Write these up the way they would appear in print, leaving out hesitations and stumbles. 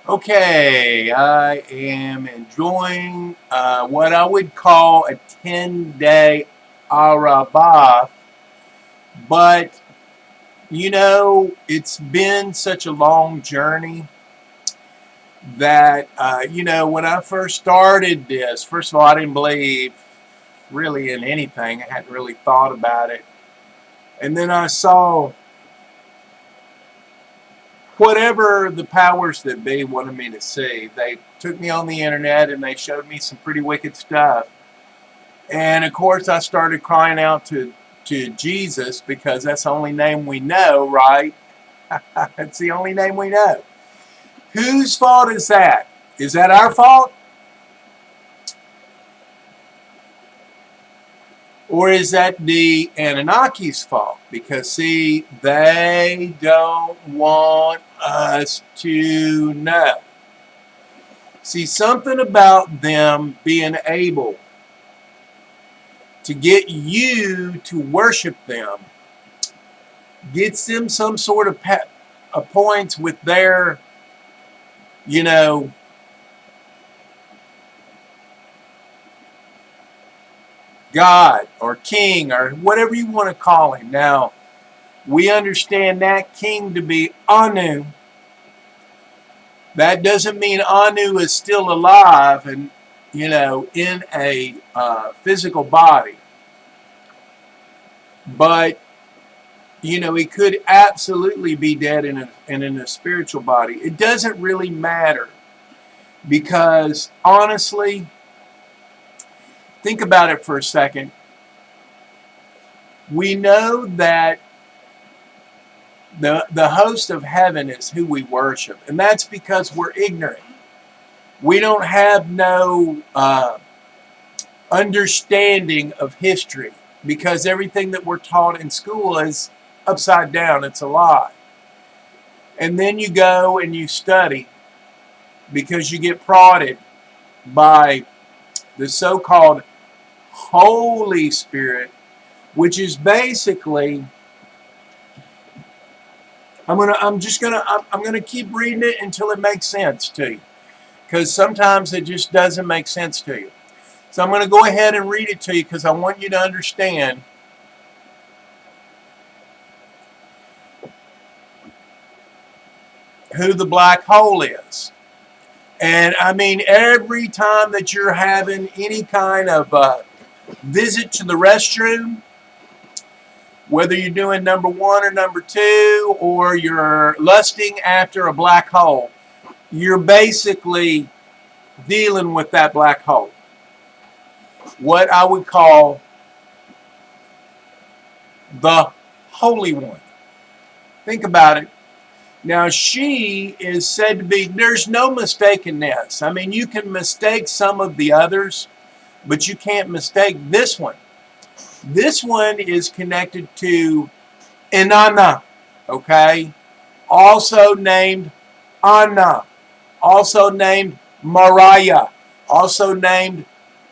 Okay, I am enjoying what I would call a 10-day ARaBaTH, but it's been such a long journey that, when I first started this, first of all, I didn't believe really in anything. I hadn't really thought about it. And then I saw whatever the powers that be wanted me to see. They took me on the internet and they showed me some pretty wicked stuff. And of course, I started crying out to Jesus because that's the only name we know, right? That's the only name we know. Whose fault is that? Is that our fault? Or is that the Anunnaki's fault? Because, see, they don't want us to know. See, something about them being able to get you to worship them gets them some sort of points with their, you know, God or king or whatever you want to call him. Now, we understand that king to be Anu. That doesn't mean Anu is still alive and, in a physical body. But, he could absolutely be dead and in a spiritual body. It doesn't really matter because, honestly, think about it for a second. We know that the host of heaven is who we worship, and that's because we're ignorant. We don't have no understanding of history because everything that we're taught in school is upside down. It's a lie. And then you go and you study because you get prodded by the so-called Holy Spirit, which is basically, I'm gonna keep reading it until it makes sense to you, because sometimes it just doesn't make sense to you. So I'm going to go ahead and read it to you because I want you to understand who the black hole is. And I mean, every time that you're having any kind of visit to the restroom, whether you're doing number 1 or number 2, or you're lusting after a black hole, you're basically dealing with that black hole. What I would call the Holy One. Think about it. Now, she is said to be, there's no mistaking this. I mean, you can mistake some of the others, but you can't mistake this one. This one is connected to Inanna, okay? Also named Anna, also named Mariah, also named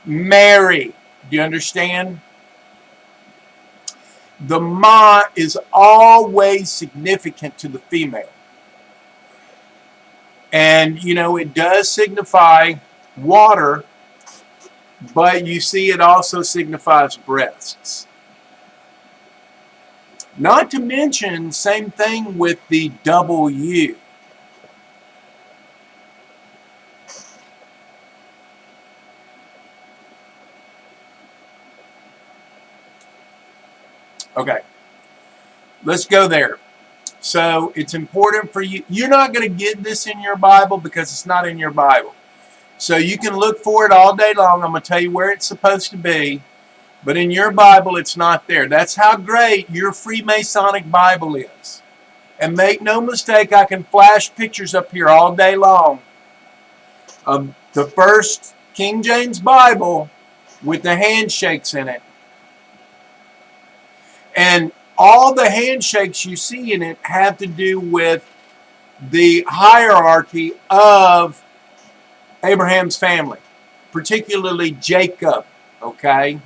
Mary. Do you understand? The Ma is always significant to the female. And, it does signify water, but you see it also signifies breasts. Not to mention, same thing with the W. Okay, let's go there. So it's important for you. You're not going to get this in your Bible because it's not in your Bible. So you can look for it all day long. I'm going to tell you where it's supposed to be. But in your Bible, it's not there. That's how great your Freemasonic Bible is. And make no mistake, I can flash pictures up here all day long of the first King James Bible with the handshakes in it. And all the handshakes you see in it have to do with the hierarchy of Abraham's family, particularly Jacob, okay?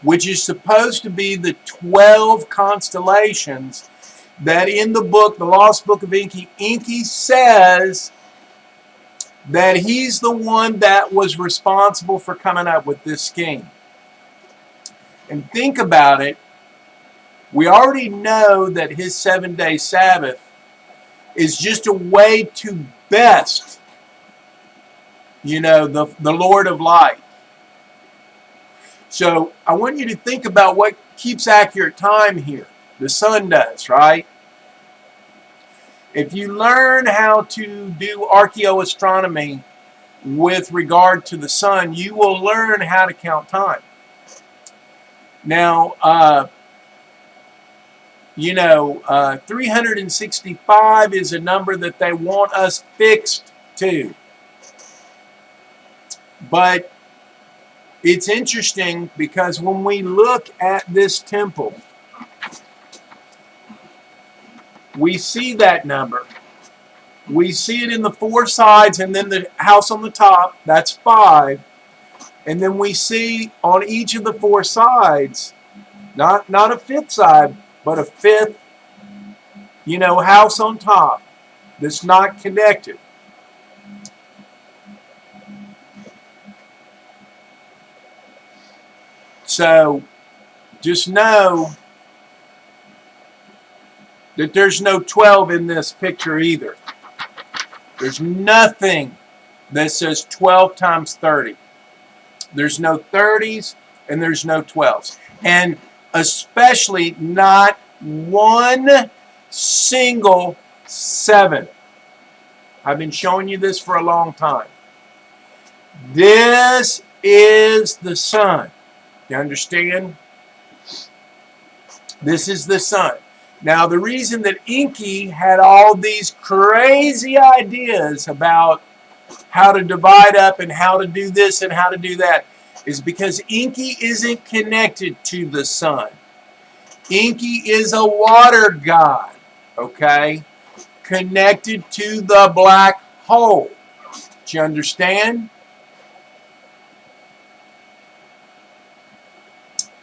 Which is supposed to be the 12 constellations that in the book, the Lost Book of Enki, Enki says that he's the one that was responsible for coming up with this scheme. And think about it. We already know that his 7-day Sabbath is just a way to best, the Lord of Light. So I want you to think about what keeps accurate time here. The sun does, right? If you learn how to do archaeoastronomy with regard to the sun, you will learn how to count time. Now, 365 is a number that they want us fixed to. But it's interesting because when we look at this temple, we see that number. We see it in the 4 sides, and then the house on the top, that's 5. And then we see on each of the 4 sides, not a 5th side, but a 5th, house on top that's not connected. So just know that there's no 12 in this picture either. There's nothing that says 12 times 30. There's no 30s and there's no 12s. And especially not one single 7. I've been showing you this for a long time. This is the sun. You understand? This is the sun. Now, the reason that Enki had all these crazy ideas about how to divide up and how to do this and how to do that is because Enki isn't connected to the sun. Enki is a water god, okay? Connected to the black hole. Do you understand?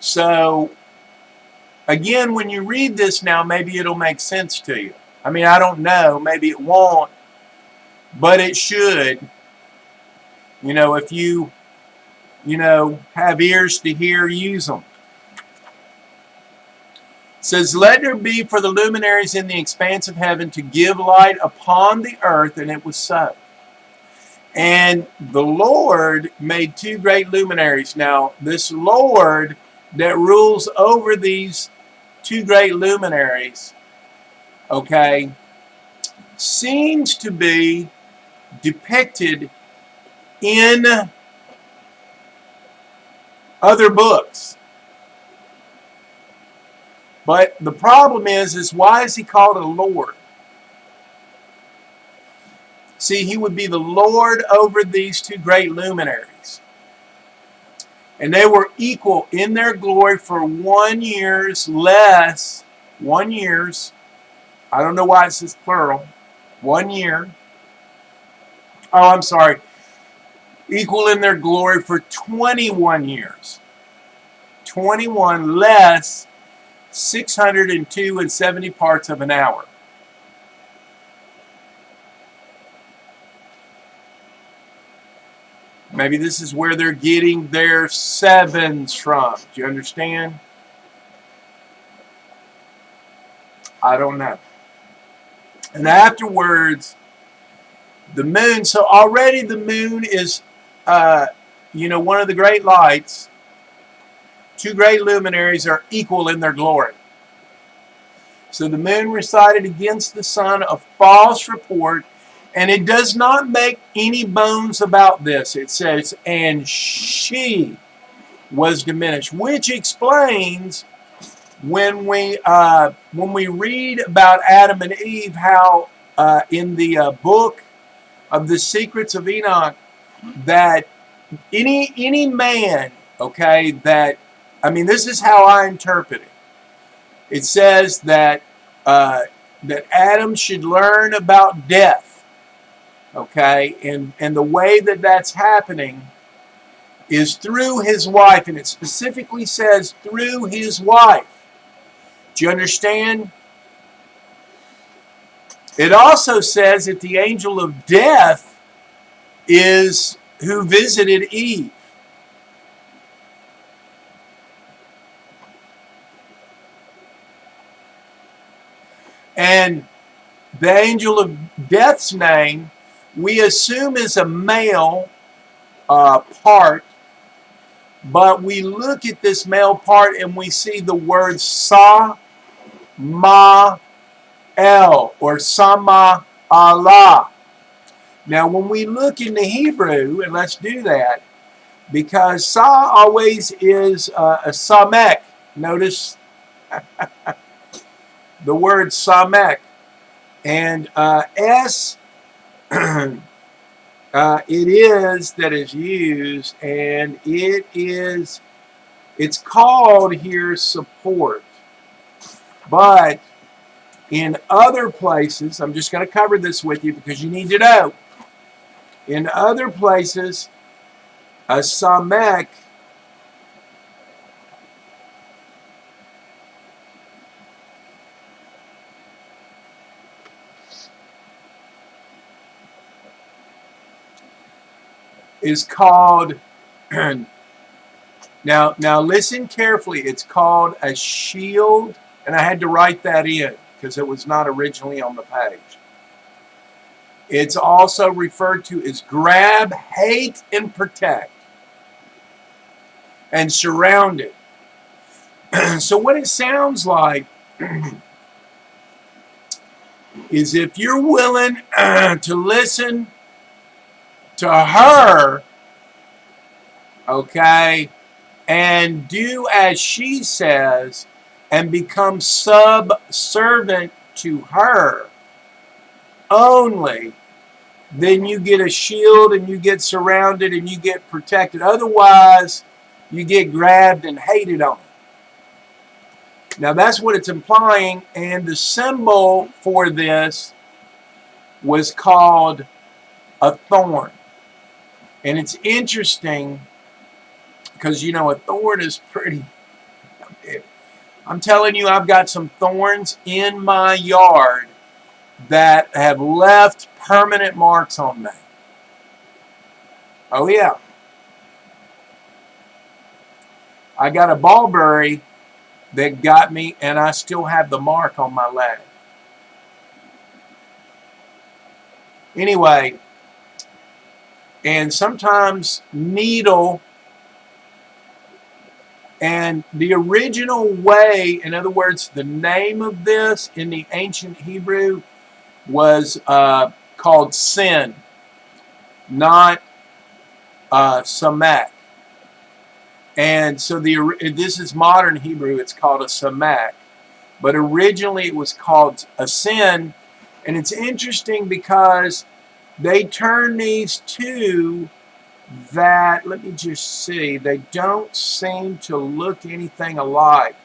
So, again, when you read this now, maybe it'll make sense to you. I mean, I don't know. Maybe it won't. But it should. If you, have ears to hear, use them. It says, let there be for the luminaries in the expanse of heaven to give light upon the earth, and it was so. And the Lord made 2 great luminaries. Now, this Lord that rules over these 2 great luminaries, okay, seems to be depicted in other books. But the problem is why is he called a Lord? See, he would be the Lord over these 2 great luminaries. And they were equal in their glory for 1 year's less. 1 year's. I don't know why it says plural. 1 year. Oh, I'm sorry. Equal in their glory for 21 years. 21 less 602 and 70 parts of an hour. Maybe this is where they're getting their 7s from. Do you understand? I don't know. And afterwards, the moon. So already the moon is, one of the great lights. 2 great luminaries are equal in their glory. So the moon recited against the sun a false report, and it does not make any bones about this. It says, and she was diminished, which explains when we read about Adam and Eve, how in the book of the Secrets of Enoch, that any man, okay, this is how I interpret it. It says that that Adam should learn about death, okay, and the way that that's happening is through his wife, and it specifically says through his wife. Do you understand? It also says that the angel of death is who visited Eve. And the angel of death's name, we assume is a male part, but we look at this male part and we see the word Samael or Sama-Allah. Now, when we look in the Hebrew, and let's do that, because Sa always is a Samek. Notice the word Samek. And S, it is that is used, and it's called here support. But in other places, I'm just going to cover this with you because you need to know. In other places, a Samek is called, now listen carefully, it's called a shield, and I had to write that in because it was not originally on the page. It's also referred to as grab, hate, and protect, and surround it. So what it sounds like is if you're willing to listen to her, okay, and do as she says and become subservient to her only, then you get a shield and you get surrounded and you get protected. Otherwise, you get grabbed and hated on. Now that's what it's implying, and the symbol for this was called a thorn. And it's interesting because, you know, a thorn is pretty... I'm telling you, I've got some thorns in my yard that have left permanent marks on me. Oh, yeah. I got a ballberry that got me, and I still have the mark on my leg. Anyway, and sometimes needle, and the original way, in other words, the name of this in the ancient Hebrew was called sin, not samak. And so this is modern Hebrew, it's called a samak. But originally it was called a sin. And it's interesting because they turn these two that, let me just see, they don't seem to look anything alike.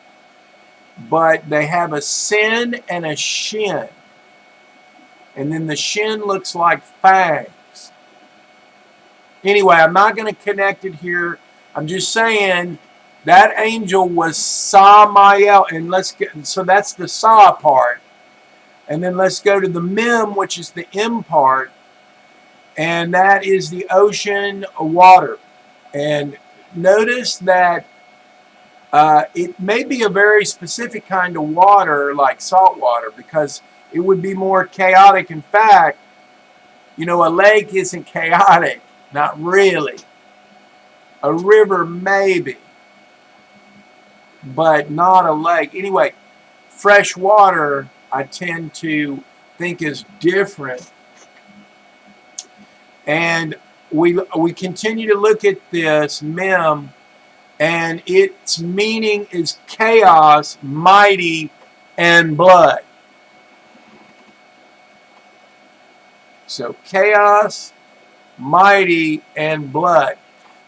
But they have a sin and a shin. And then the shin looks like fangs. Anyway, I'm not going to connect it here. I'm just saying that angel was Samael, and let's get, so that's the Sa part. And then let's go to the Mem, which is the M part, and that is the ocean water. And notice that it may be a very specific kind of water, like salt water, because it would be more chaotic. In fact, you know, a lake isn't chaotic, not really. A river, maybe, but not a lake. Anyway, fresh water, I tend to think is different. And we continue to look at this Mem, and its meaning is chaos, mighty, and blood. So chaos, mighty, and blood.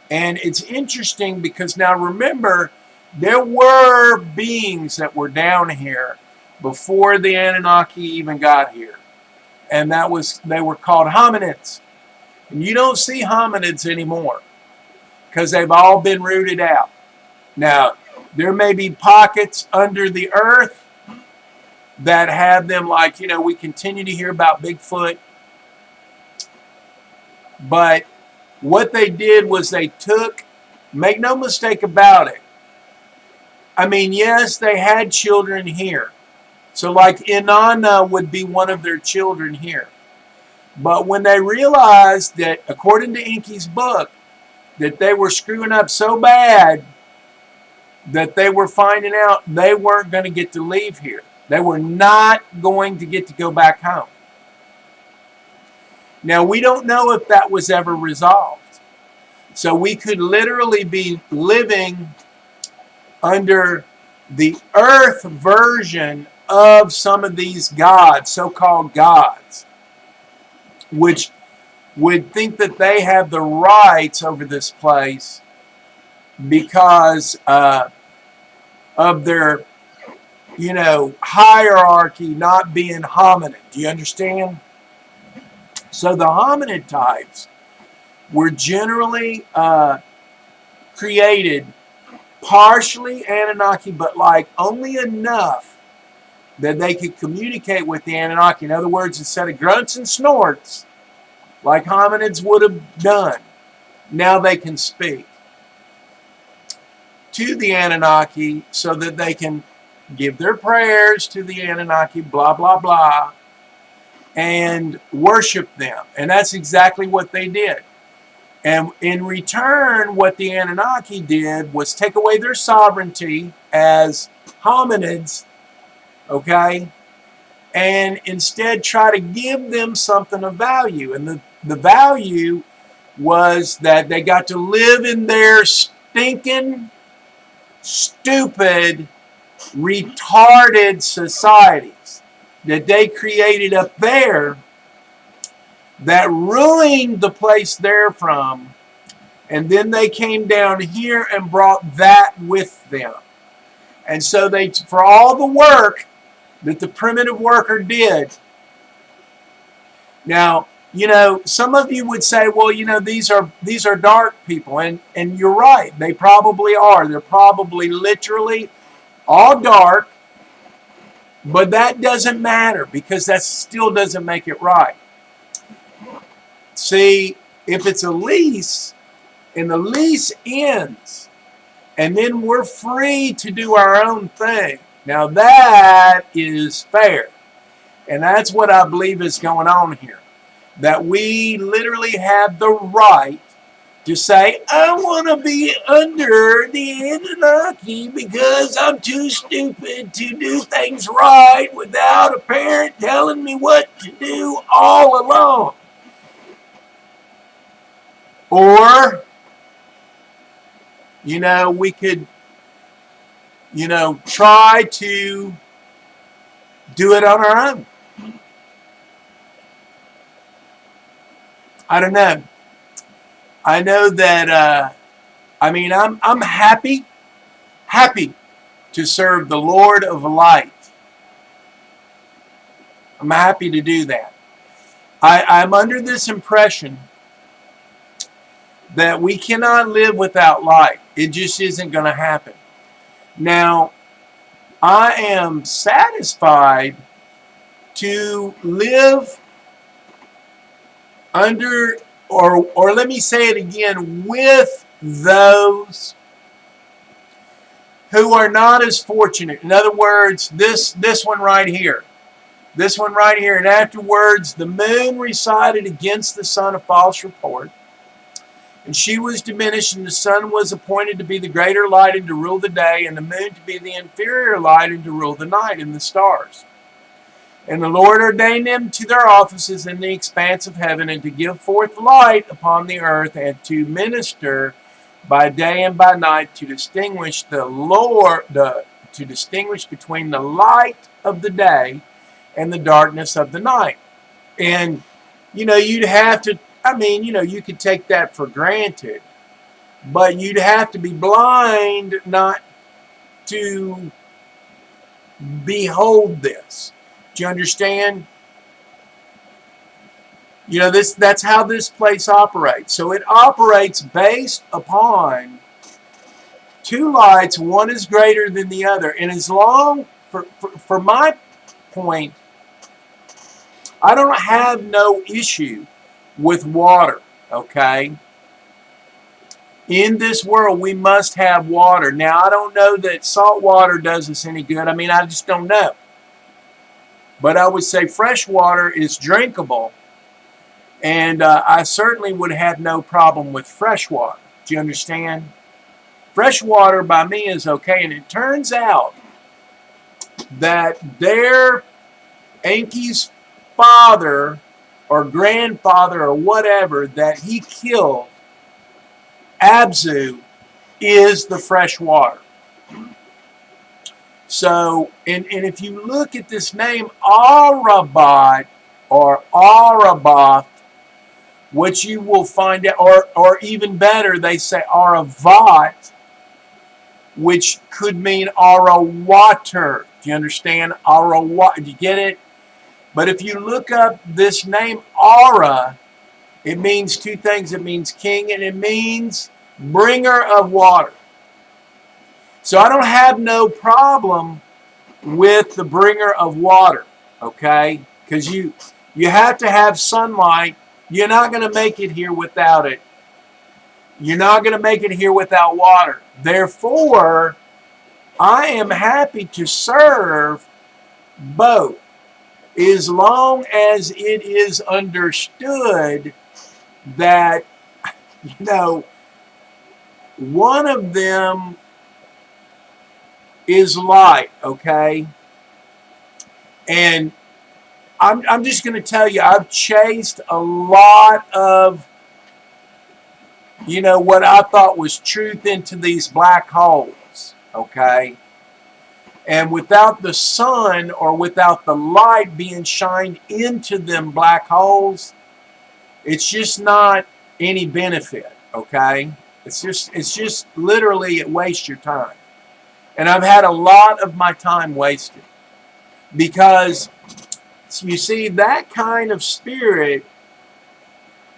And it's interesting because now remember, there were beings that were down here before the Anunnaki even got here. And they were called hominids. And you don't see hominids anymore because they've all been rooted out. Now, there may be pockets under the earth that have them like, we continue to hear about Bigfoot. But what they did was they took, make no mistake about it, I mean, yes, they had children here. So like Inanna would be one of their children here. But when they realized that, according to Inky's book, that they were screwing up so bad that they were finding out they weren't going to get to leave here. They were not going to get to go back home. Now, we don't know if that was ever resolved. So we could literally be living under the earth version of some of these gods, so-called gods, which would think that they have the rights over this place because of their, hierarchy not being hominid. Do you understand? So the hominid types were generally created partially Anunnaki, but like only enough that they could communicate with the Anunnaki. In other words, instead of grunts and snorts, like hominids would have done, now they can speak to the Anunnaki so that they can give their prayers to the Anunnaki, blah, blah, blah, and worship them. And that's exactly what they did. And in return, what the Anunnaki did was take away their sovereignty as hominids, okay, and instead try to give them something of value. And the value was that they got to live in their stinking, stupid, retarded societies that they created up there that ruined the place they're from, and then they came down here and brought that with them. And so they, for all the work that the primitive worker did, now, some of you would say, well, these are dark people, and you're right, they probably are. They're probably literally all dark, but that doesn't matter because that still doesn't make it right. See, if it's a lease and the lease ends and then we're free to do our own thing, now that is fair. And that's what I believe is going on here. That we literally have the right to say, I want to be under the Anunnaki because I'm too stupid to do things right without a parent telling me what to do all along. Or, we could, try to do it on our own. I don't know. I know that, I'm happy to serve the Lord of Light. I'm happy to do that. I'm under this impression that we cannot live without light. It just isn't going to happen. Now, I am satisfied to live under, or let me say it again, with those who are not as fortunate. In other words, this one right here. This one right here. And afterwards, the moon recited against the sun a false report. And she was diminished, and the sun was appointed to be the greater light and to rule the day, and the moon to be the inferior light and to rule the night, and the stars. And the Lord ordained them to their offices in the expanse of heaven, and to give forth light upon the earth, and to minister by day and by night, to distinguish to distinguish between the light of the day and the darkness of the night. And you'd have to, you could take that for granted, but you'd have to be blind not to behold this. Do you understand? That's how this place operates. So it operates based upon two lights. One is greater than the other. And as long, for my point, I don't have no issue with water, okay? In this world, we must have water. Now, I don't know that salt water does us any good. I mean, I just don't know. But I would say fresh water is drinkable, and I certainly would have no problem with fresh water. Do you understand? Fresh water by me is okay, and it turns out that their Enki's father or grandfather or whatever that he killed, Abzu, is the fresh water. So, and if you look at this name, ARaBaTH or ARaBaTH, what you will find out, or even better, they say ARaBaTH, which could mean water. Do you understand? Do you get it? But if you look up this name, Ara, it means two things. It means king, and it means bringer of water. So I don't have no problem with the bringer of water, okay? Because you have to have sunlight. You're not going to make it here without it. You're not going to make it here without water. Therefore, I am happy to serve both, as long as it is understood that, one of them is light, okay? And I'm just going to tell you, I've chased a lot of, what I thought was truth into these black holes, okay? And without the sun or without the light being shined into them black holes, it's just not any benefit, okay? It's just literally, it wastes your time. And I've had a lot of my time wasted. Because, you see, that kind of spirit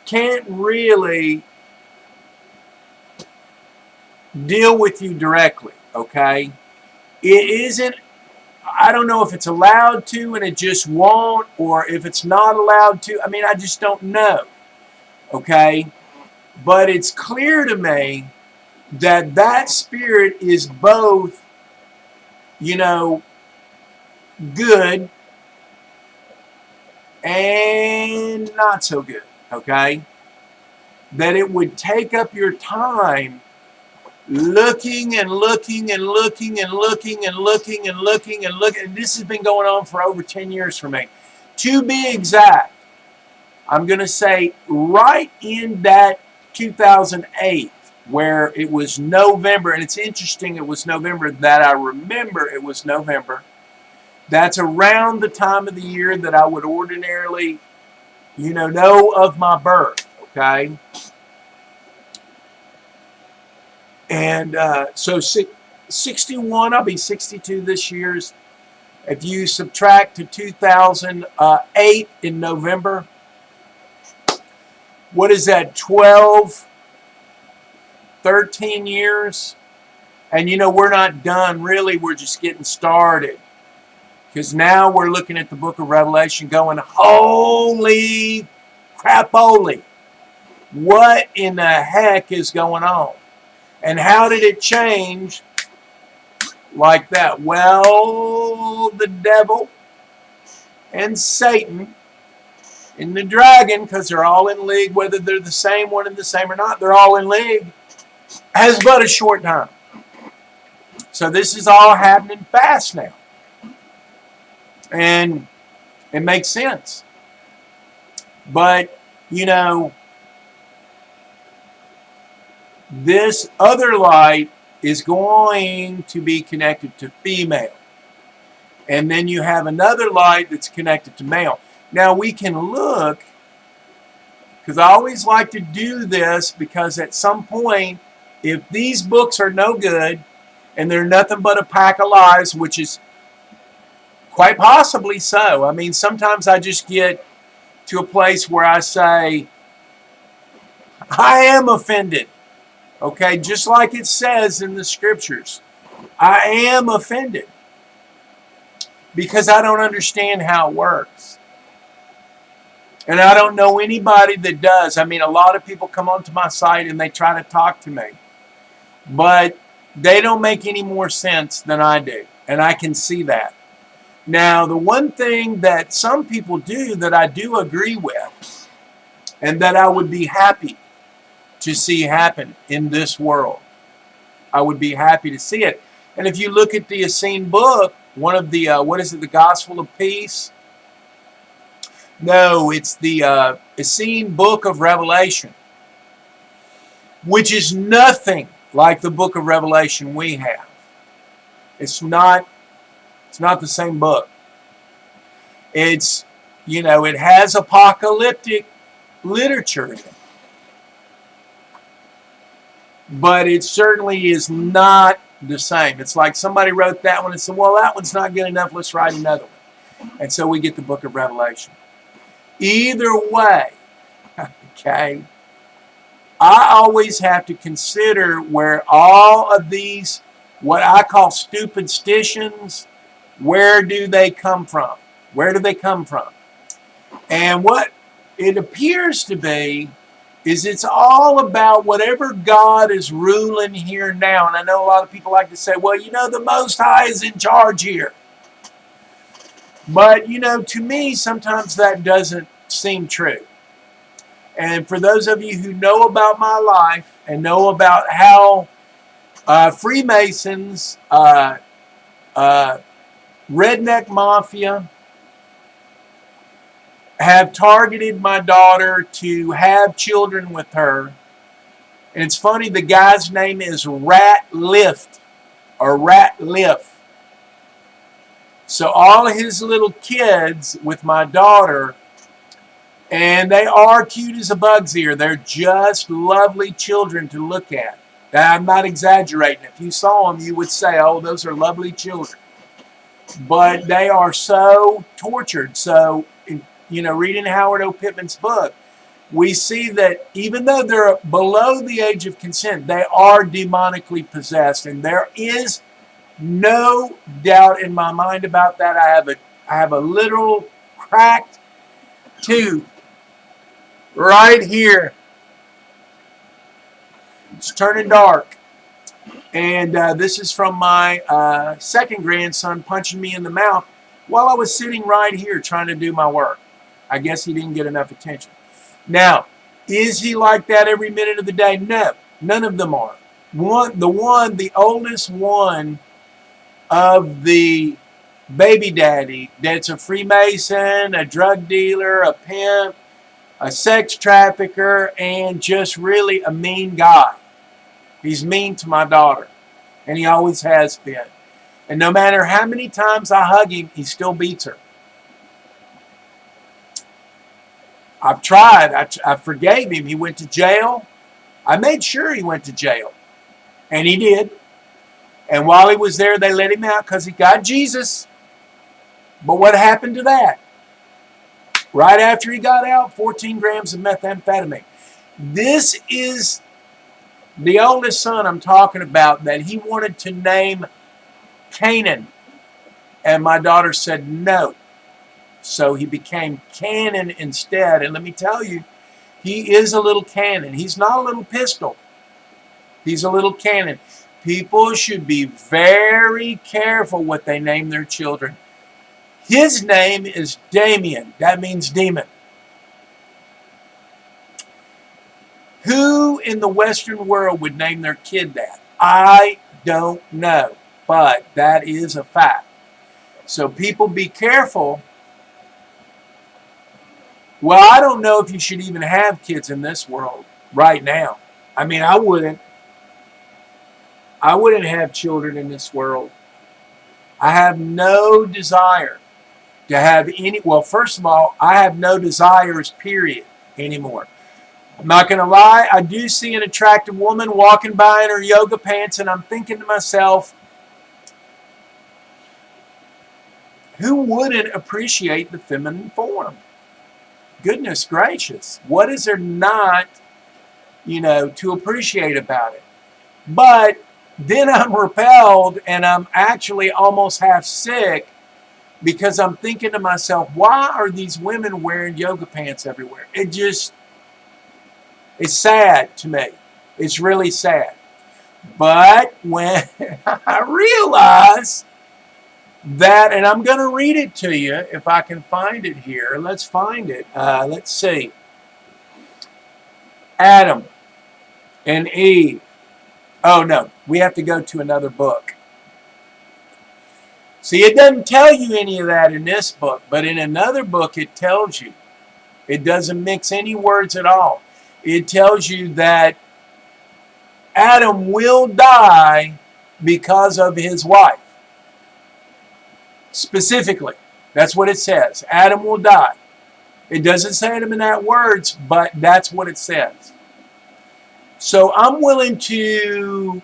can't really deal with you directly, okay? It isn't, I don't know if it's allowed to and it just won't, or if it's not allowed to. I mean, I just don't know, okay? But it's clear to me that that spirit is both, good and not so good, okay? That it would take up your time looking and looking and looking and looking and looking and looking and looking. And this has been going on for over 10 years for me. To be exact, I'm going to say right in that 2008, where it was November, and it's interesting it was November, that I remember it was November. That's around the time of the year that I would ordinarily, know of my birth, okay? And so 61, I'll be 62 this year. If you subtract to 2008 in November, what is that, 12, 13 years? And we're not done, really. We're just getting started. Because now we're looking at the book of Revelation going, holy crap-oly. What in the heck is going on? And how did it change like that? Well, the devil and Satan and the dragon, because they're all in league, whether they're the same one and the same or not, they're all in league, has but a short time. So this is all happening fast now. And it makes sense. But, this other light is going to be connected to female. And then you have another light that's connected to male. Now we can look, because I always like to do this, because at some point, if these books are no good, and they're nothing but a pack of lies, which is quite possibly so. I mean, sometimes I just get to a place where I say, I am offended. Okay, just like it says in the scriptures. I am offended. because I don't understand how it works. And I don't know anybody that does. I mean, a lot of people come onto my site and they try to talk to me. But they don't make any more sense than I do. And I can see that. Now, the one thing that some people do that I do agree with, and that I would be happy to see happen in this world, I would be happy to see it. And if you look at the Essene book, one of the, what is it, the Gospel of Peace? No, it's the Essene book of Revelation, which is nothing like the book of Revelation we have. It's not the same book. It's, you know, it has apocalyptic literature in it. But it certainly is not the same. It's like somebody wrote that one and said, well, that one's not good enough, let's write another one. And so we get the book of Revelation. Either way, okay, I always have to consider where all of these, what I call superstitions, where do they come from? Where do they come from? And what it appears to be is it's all about whatever God is ruling here now. And I know a lot of people like to say, well, you know, the Most High is in charge here. But, you know, to me, sometimes that doesn't seem true. And for those of you who know about my life and know about how Freemasons, Redneck Mafia, have targeted my daughter to have children with her. And it's funny, the guy's name is Ratliff, or Ratliff. So all his little kids with my daughter, and they are cute as a bug's ear. They're just lovely children to look at. I'm not exaggerating. If you saw them, you would say, oh, those are lovely children. But they are so tortured. So, you know, reading Howard O. Pittman's book, we see that even though they're below the age of consent, they are demonically possessed. And there is no doubt in my mind about that. I have a literal cracked tooth right here. It's turning dark. And this is from my second grandson punching me in the mouth while I was sitting right here trying to do my work. I guess he didn't get enough attention. Now, is he like that every minute of the day? No, none of them are. The oldest one of the baby daddy that's a Freemason, a drug dealer, a pimp, a sex trafficker, and just really a mean guy. He's mean to my daughter, and he always has been. And no matter how many times I hug him, he still beats her. I've tried. I forgave him. He went to jail. I made sure he went to jail, and he did. And while he was there, they let him out because he got Jesus. But what happened to that? Right after he got out, 14 grams of methamphetamine. This is the oldest son I'm talking about that he wanted to name Canaan. And my daughter said no. So he became Canaan instead. And let me tell you, he is a little cannon. He's not a little pistol. He's a little cannon. People should be very careful what they name their children. His name is Damien. That means demon. Who in the Western world would name their kid that? I don't know. But that is a fact. So people be careful. Well, I don't know if you should even have kids in this world right now. I mean, I wouldn't. I wouldn't have children in this world. I have no desire to have any, well, first of all, I have no desires, period, anymore. I'm not going to lie, I do see an attractive woman walking by in her yoga pants, and I'm thinking to myself, who wouldn't appreciate the feminine form? Goodness gracious, what is there not, to appreciate about it? But then I'm repelled, and I'm actually almost half sick because I'm thinking to myself, why are these women wearing yoga pants everywhere? It's sad to me. It's really sad. But when I realize that, and I'm going to read it to you if I can find it here. Let's find it. Let's see. Adam and Eve. Oh, no. We have to go to another book. See, it doesn't tell you any of that in this book, but in another book it tells you. It doesn't mix any words at all. It tells you that Adam will die because of his wife. Specifically, that's what it says. Adam will die. It doesn't say them in that words, but that's what it says. So I'm willing to,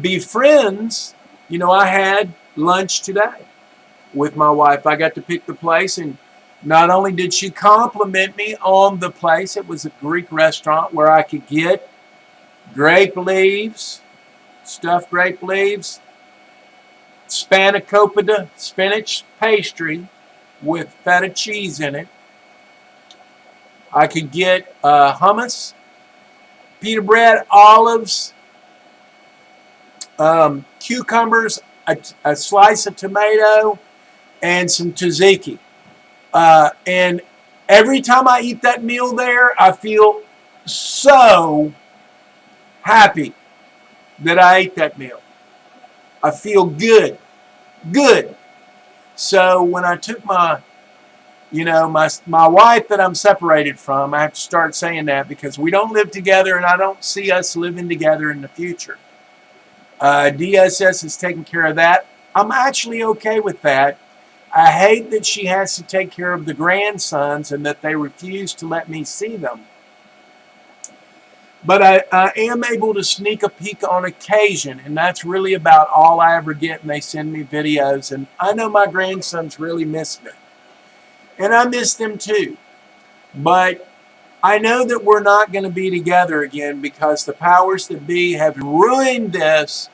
be friends. I had lunch today with my wife. I got to pick the place, and not only did she compliment me on the place, it was a Greek restaurant where I could get grape leaves, stuffed grape leaves, spanakopita spinach pastry with feta cheese in it. I could get hummus, pita bread, olives, cucumbers, a slice of tomato, and some tzatziki. And every time I eat that meal there, I feel so happy that I ate that meal. I feel good. So when I took my wife that I'm separated from, I have to start saying that because we don't live together and I don't see us living together in the future. DSS is taking care of that. I'm actually okay with that. I hate that she has to take care of the grandsons and that they refuse to let me see them. But I am able to sneak a peek on occasion, and that's really about all I ever get, and they send me videos. And I know my grandsons really miss me. And I miss them too. But I know that we're not going to be together again because the powers that be have ruined this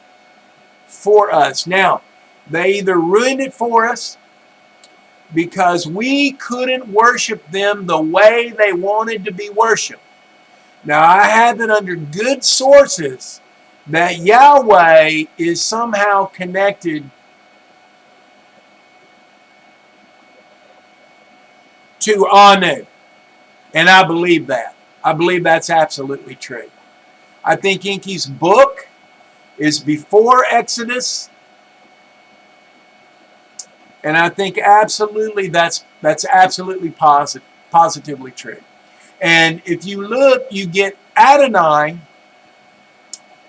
for us. Now, they either ruined it for us because we couldn't worship them the way they wanted to be worshipped. Now, I have it under good sources that Yahweh is somehow connected to Anu. And I believe that. I believe that's absolutely true. I think Enki's book is before Exodus. And I think absolutely that's absolutely positively true. And if you look, you get Adonai,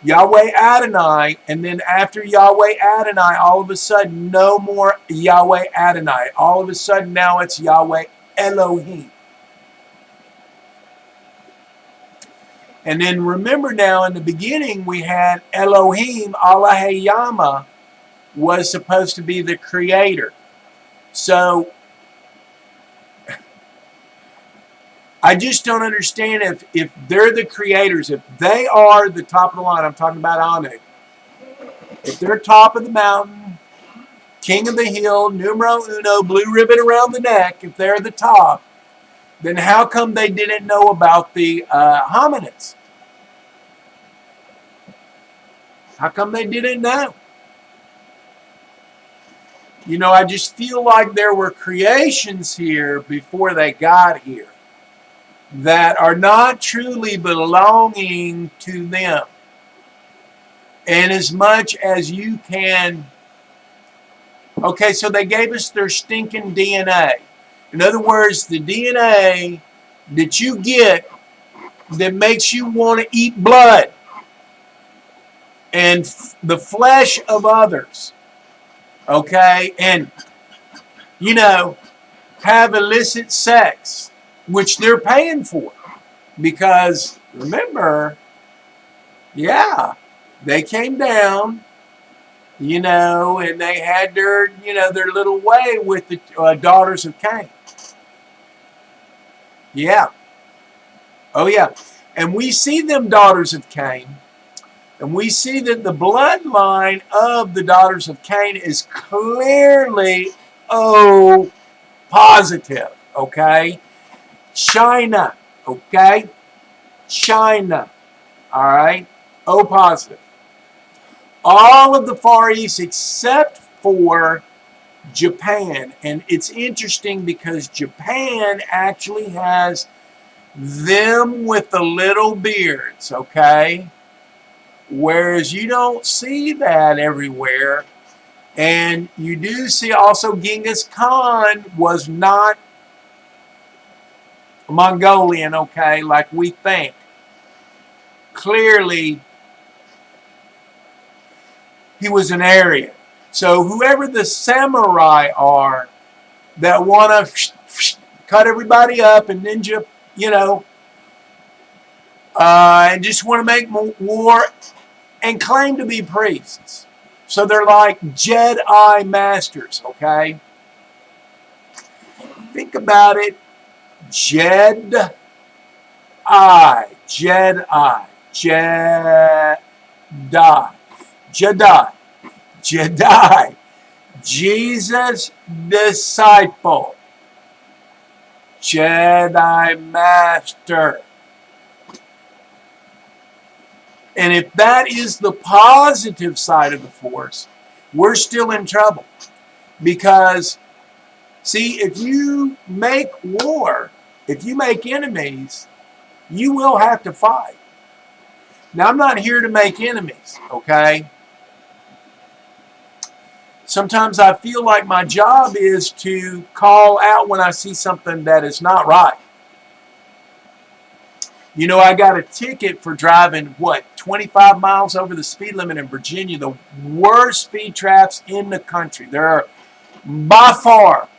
Yahweh Adonai, and then after Yahweh Adonai, all of a sudden, no more Yahweh Adonai. All of a sudden, now it's Yahweh Elohim. And then remember now, in the beginning, we had Elohim, Allahayama, was supposed to be the creator. So, I just don't understand if they're the creators, if they are the top of the line, I'm talking about Anu. If they're top of the mountain, king of the hill, numero uno, blue ribbon around the neck, if they're the top, then how come they didn't know about the hominids? How come they didn't know? I just feel like there were creations here before they got here that are not truly belonging to them. And as much as you can... Okay, so they gave us their stinking DNA. In other words, the DNA that you get that makes you want to eat blood and the flesh of others. Okay, and, have illicit sex, which they're paying for. Because, remember, they came down, and they had their little way with the daughters of Cain. Yeah. Oh, yeah. And we see them daughters of Cain And we see that the bloodline of the daughters of Cain is clearly O positive, okay? China, okay? China, all right? O positive. All of the Far East except for Japan. And it's interesting because Japan actually has them with the little beards, okay? Whereas you don't see that everywhere. And you do see also Genghis Khan was not Mongolian, okay, like we think. Clearly, he was an Aryan. So whoever the samurai are that want to cut everybody up and ninja, you know, and just want to make war and claim to be priests. So they're like Jedi masters, okay? Think about it. Jedi, Jedi, Jedi, Jedi, Jedi, Jesus' disciple, Jedi master. And if that is the positive side of the force, we're still in trouble. Because, see, if you make war, if you make enemies, you will have to fight. Now, I'm not here to make enemies, okay? Sometimes I feel like my job is to call out when I see something that is not right. You know, I got a ticket for driving, 25 miles over the speed limit in Virginia, the worst speed traps in the country. They're by far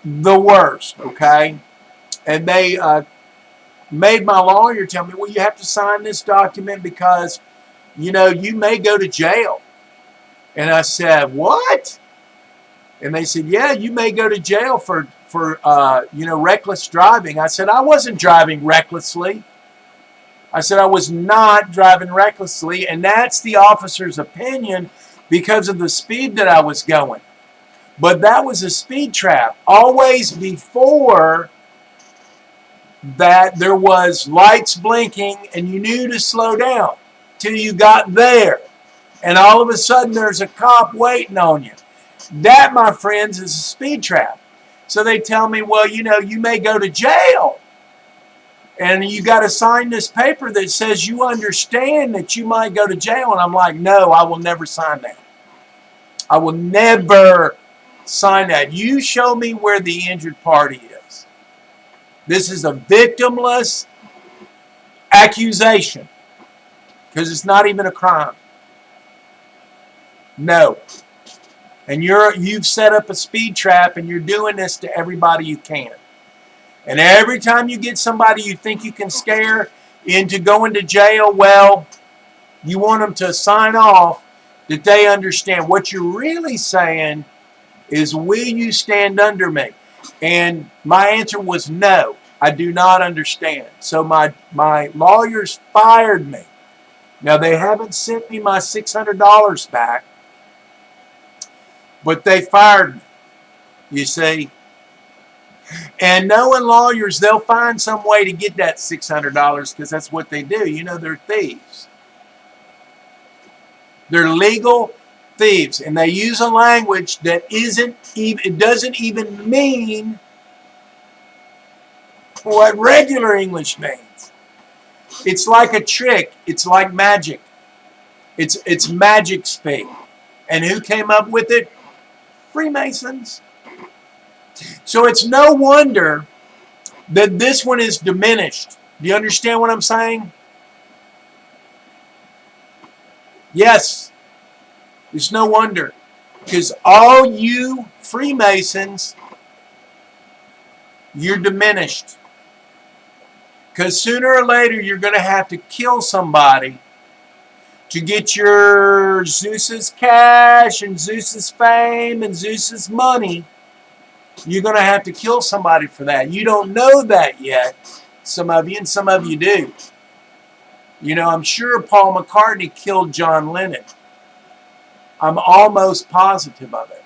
the worst, okay? And they made my lawyer tell me, well, you have to sign this document because, you know, you may go to jail. And I said, what? And they said, yeah, you may go to jail for reckless driving. I said, I wasn't driving recklessly. I said, I was not driving recklessly. And that's the officer's opinion because of the speed that I was going. But that was a speed trap. Always before that, there was lights blinking and you knew to slow down till you got there. And all of a sudden, there's a cop waiting on you. That, my friends, is a speed trap. So they tell me, well, you know, you may go to jail. And you got to sign this paper that says you understand that you might go to jail. And I'm like, no, I will never sign that. I will never sign that. You show me where the injured party is. This is a victimless accusation because it's not even a crime. No. And you've set up a speed trap and you're doing this to everybody you can. And every time you get somebody you think you can scare into going to jail, well, you want them to sign off that they understand. What you're really saying is, will you stand under me? And my answer was no, I do not understand. So my lawyers fired me. Now, they haven't sent me my $600 back, but they fired me, you see. And knowing lawyers, they'll find some way to get that $600 because that's what they do. You know, they're thieves. They're legal thieves. And they use a language that it doesn't even mean what regular English means. It's like a trick. It's like magic. It's magic speak. And who came up with it? Freemasons. So it's no wonder that this one is diminished. Do you understand what I'm saying? Yes. It's no wonder. Because all you Freemasons, you're diminished. Because sooner or later you're going to have to kill somebody to get your Zeus's cash and Zeus's fame and Zeus's money. You're going to have to kill somebody for that. You don't know that yet, some of you, and some of you do. You know, I'm sure Paul McCartney killed John Lennon. I'm almost positive of it.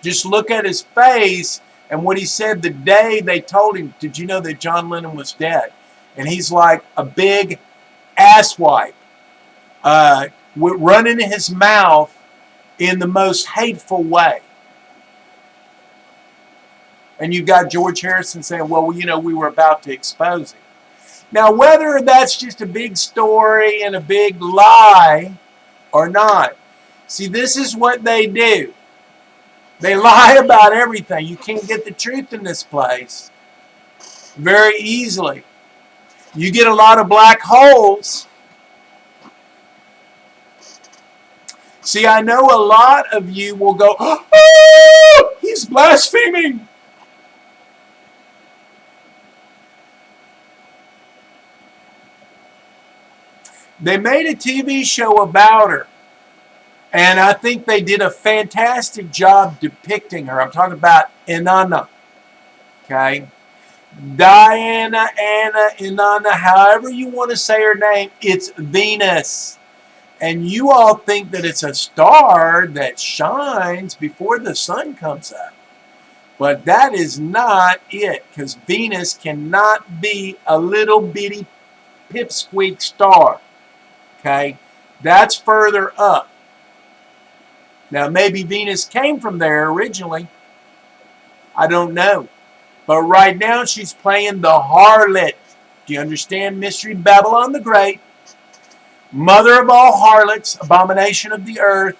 Just look at his face and what he said the day they told him, did you know that John Lennon was dead? And he's like a big asswipe, running his mouth in the most hateful way. And you've got George Harrison saying, well, you know, we were about to expose him. Now, whether that's just a big story and a big lie or not, see, this is what they do. They lie about everything. You can't get the truth in this place very easily. You get a lot of black holes. See, I know a lot of you will go, oh, he's blaspheming. They made a TV show about her. And I think they did a fantastic job depicting her. I'm talking about Inanna. Okay? Diana, Anna, Inanna, however you want to say her name, it's Venus. And you all think that it's a star that shines before the sun comes up. But that is not it, because Venus cannot be a little bitty pipsqueak star. Okay? That's further up. Now, maybe Venus came from there originally. I don't know. But right now, she's playing the harlot. Do you understand? Mystery Babylon the Great. Mother of all harlots, abomination of the earth.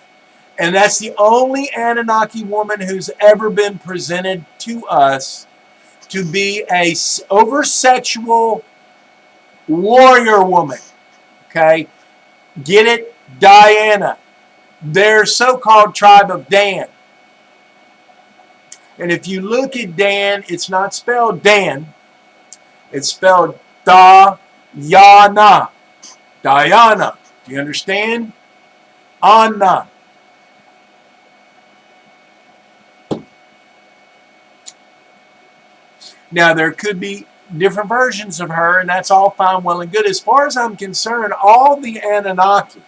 And that's the only Anunnaki woman who's ever been presented to us to be a over-sexual warrior woman. Okay? Get it? Diana. Their so-called tribe of Dan. And if you look at Dan, it's not spelled Dan. It's spelled Da-ya-na. Diana. Do you understand? Anna. Now, there could be different versions of her, and that's all fine, well, and good. As far as I'm concerned, all the Anunnaki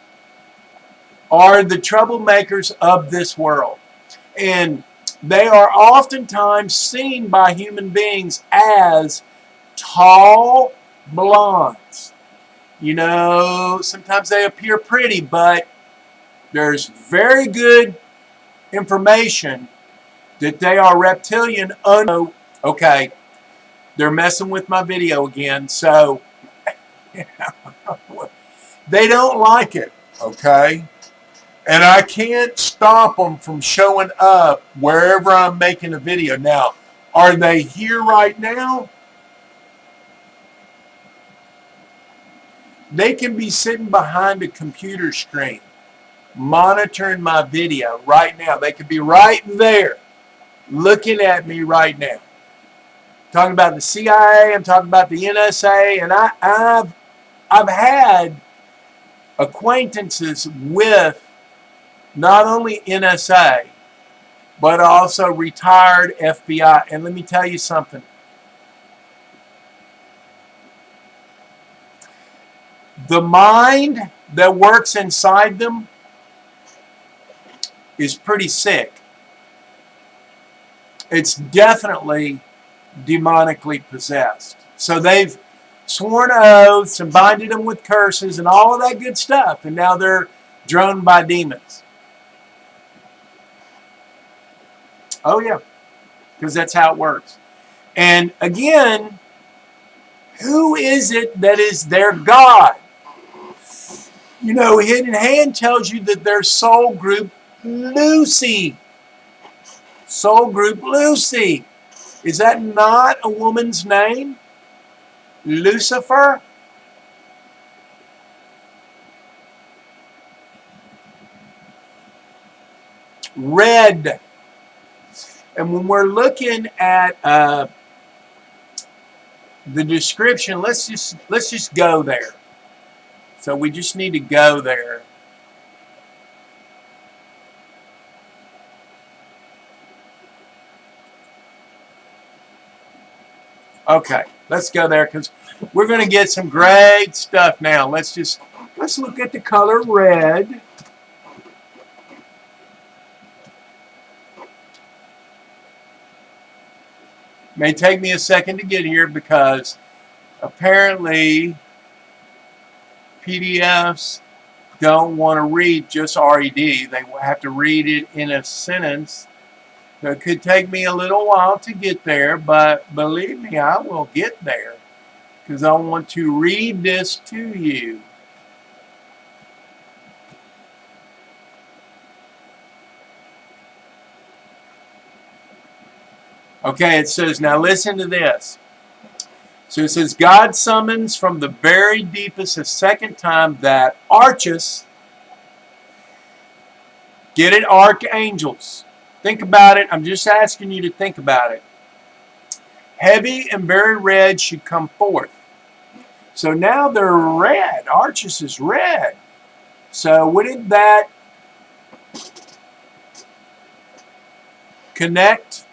are the troublemakers of this world. And they are oftentimes seen by human beings as tall blondes. You know, sometimes they appear pretty, but there's very good information that they are reptilian. Okay, they're messing with my video again, so they don't like it, okay? And I can't stop them from showing up wherever I'm making a video. Now, are they here right now? They can be sitting behind a computer screen monitoring my video right now. They could be right there looking at me right now. I'm talking about the CIA, I'm talking about the NSA, and I've had acquaintances with not only NSA, but also retired FBI. And let me tell you something. The mind that works inside them is pretty sick. It's definitely demonically possessed. So they've sworn oaths and binded them with curses and all of that good stuff. And now they're droned by demons. Oh, yeah. Because that's how it works. And again, who is it that is their God? You know, Hidden Hand tells you that their soul group, Lucy. Soul group Lucy. Is that not a woman's name? Lucifer? Red. And when we're looking at the description, let's just go there. So we just need to go there. Okay. Let's go there because we're going to get some great stuff now. Let's look at the color red. May take me a second to get here because apparently PDFs don't want to read just RED. They have to read it in a sentence. So it could take me a little while to get there, but believe me, I will get there because I want to read this to you. Okay, it says, now listen to this. So it says, God summons from the very deepest a second time that arches, get it, archangels. Think about it. I'm just asking you to think about it. Heavy and very red should come forth. So now they're red. Arches is red. So wouldn't that connect?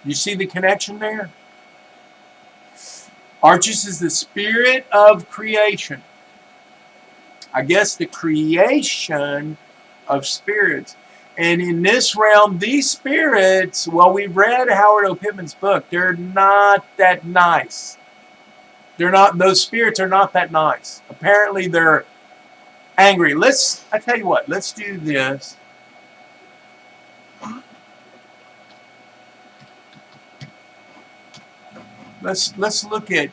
You see the connection there? Arches is the spirit of creation. I guess the creation of spirits. And in this realm, these spirits, well, we've read Howard O. Pittman's book. They're not that nice. They're not, those spirits are not that nice. Apparently they're angry. I tell you what, let's do this. Let's look at,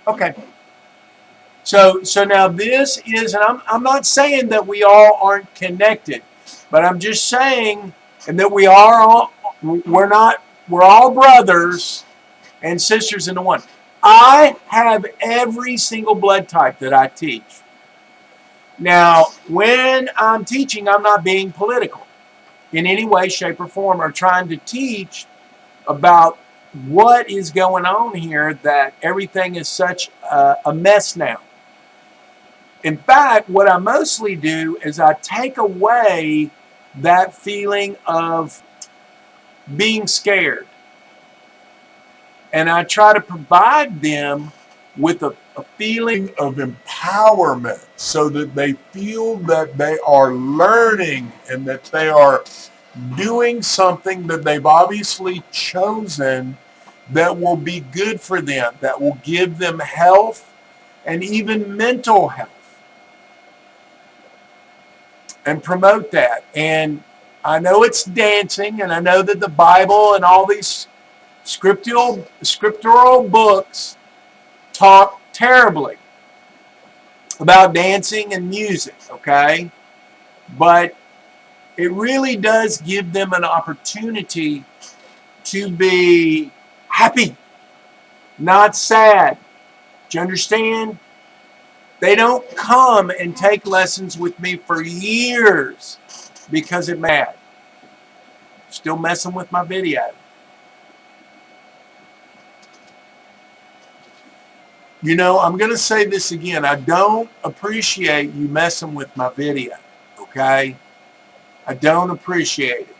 okay. So now this is, and I'm not saying that we all aren't connected, but I'm just saying that we're all brothers and sisters in the one. I have every single blood type that I teach. Now, when I'm teaching, I'm not being political in any way, shape, or form, or trying to teach about what is going on here, that everything is such a mess now. In fact, what I mostly do is I take away that feeling of being scared. And I try to provide them with a feeling of empowerment so that they feel that they are learning and that they are doing something that they've obviously chosen that will be good for them, that will give them health and even mental health, and promote that. And I know it's dancing, and I know that the Bible and all these scriptural books talk terribly about dancing and music, okay? But it really does give them an opportunity to be happy, not sad. Do you understand? They don't come and take lessons with me for years because it's mad. Still messing with my video. You know, I'm going to say this again. I don't appreciate you messing with my video, okay? I don't appreciate it.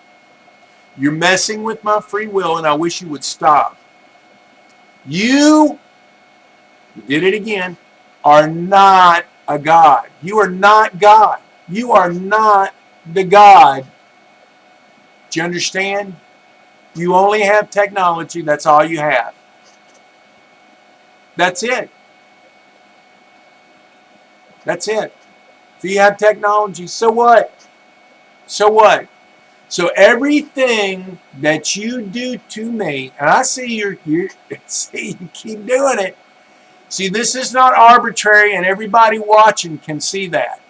You're messing with my free will, and I wish you would stop. You did it again, are not a God. You are not God. You are not the God. Do you understand? You only have technology. That's all you have. That's it. That's it. So you have technology. So what? So what? So everything that you do to me, and I see you keep doing it. See, this is not arbitrary, and everybody watching can see that.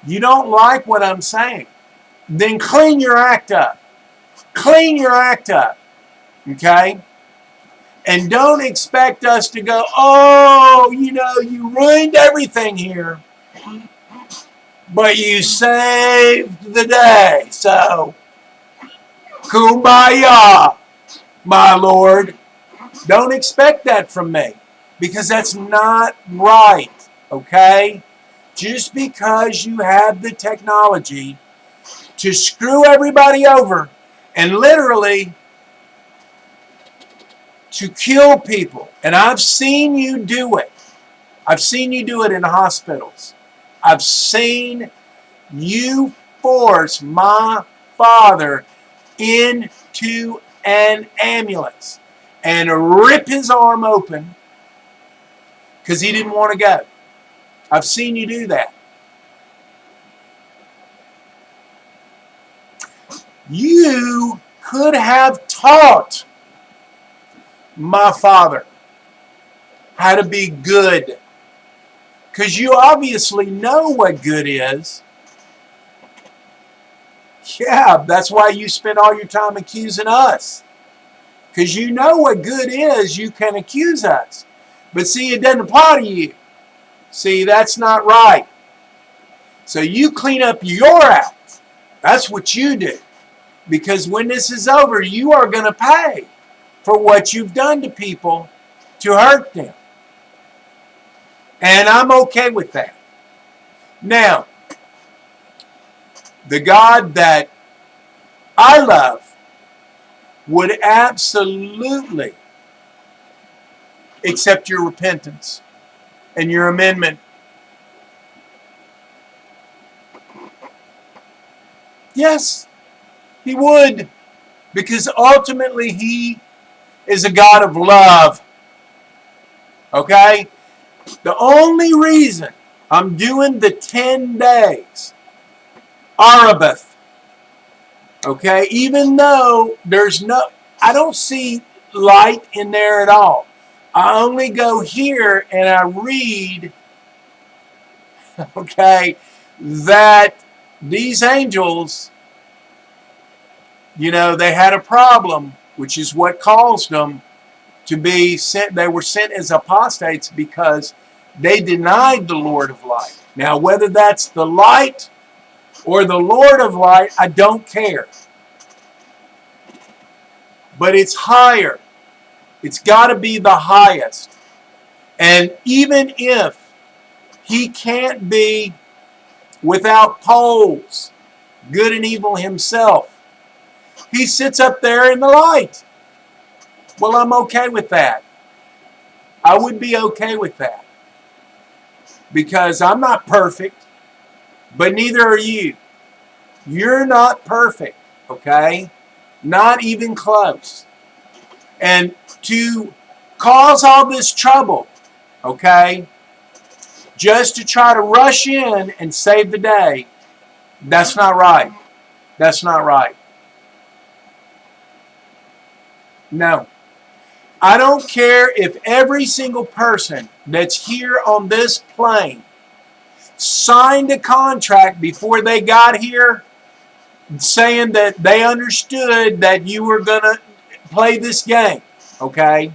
You don't like what I'm saying, then clean your act up. Clean your act up. Okay? And don't expect us to go, oh, you know, you ruined everything here, but you saved the day. So, kumbaya, my Lord. Don't expect that from me, because that's not right, okay? Just because you have the technology to screw everybody over and literally to kill people. And I've seen you do it. I've seen you do it in hospitals. I've seen you force my father into an ambulance and rip his arm open because he didn't want to go. I've seen you do that. You could have taught my father how to be good, because you obviously know what good is. Yeah, that's why you spend all your time accusing us, because you know what good is. You can accuse us, but see, it doesn't apply to you. See, that's not right. So you clean up your act. That's what you do, because when this is over, you are going to pay for what you've done to people to hurt them. And I'm okay with that. Now, the God that I love would absolutely accept your repentance and your amendment. Yes, he would, because ultimately he is a God of love. Okay? The only reason I'm doing the 10 days ARaBaTH, okay, even though I don't see light in there at all. I only go here and I read, okay, that these angels, they had a problem, which is what caused them to be sent. They were sent as apostates because they denied the Lord of light. Now, whether that's the light or the Lord of light, I don't care. But it's higher. It's got to be the highest. And even if he can't be without poles, good and evil himself, he sits up there in the light. Well, I'm okay with that. I would be okay with that. Because I'm not perfect, but neither are you. You're not perfect, okay? Not even close. And to cause all this trouble, okay, just to try to rush in and save the day, that's not right. That's not right. No. I don't care if every single person that's here on this plane signed a contract before they got here saying that they understood that you were going to play this game, okay?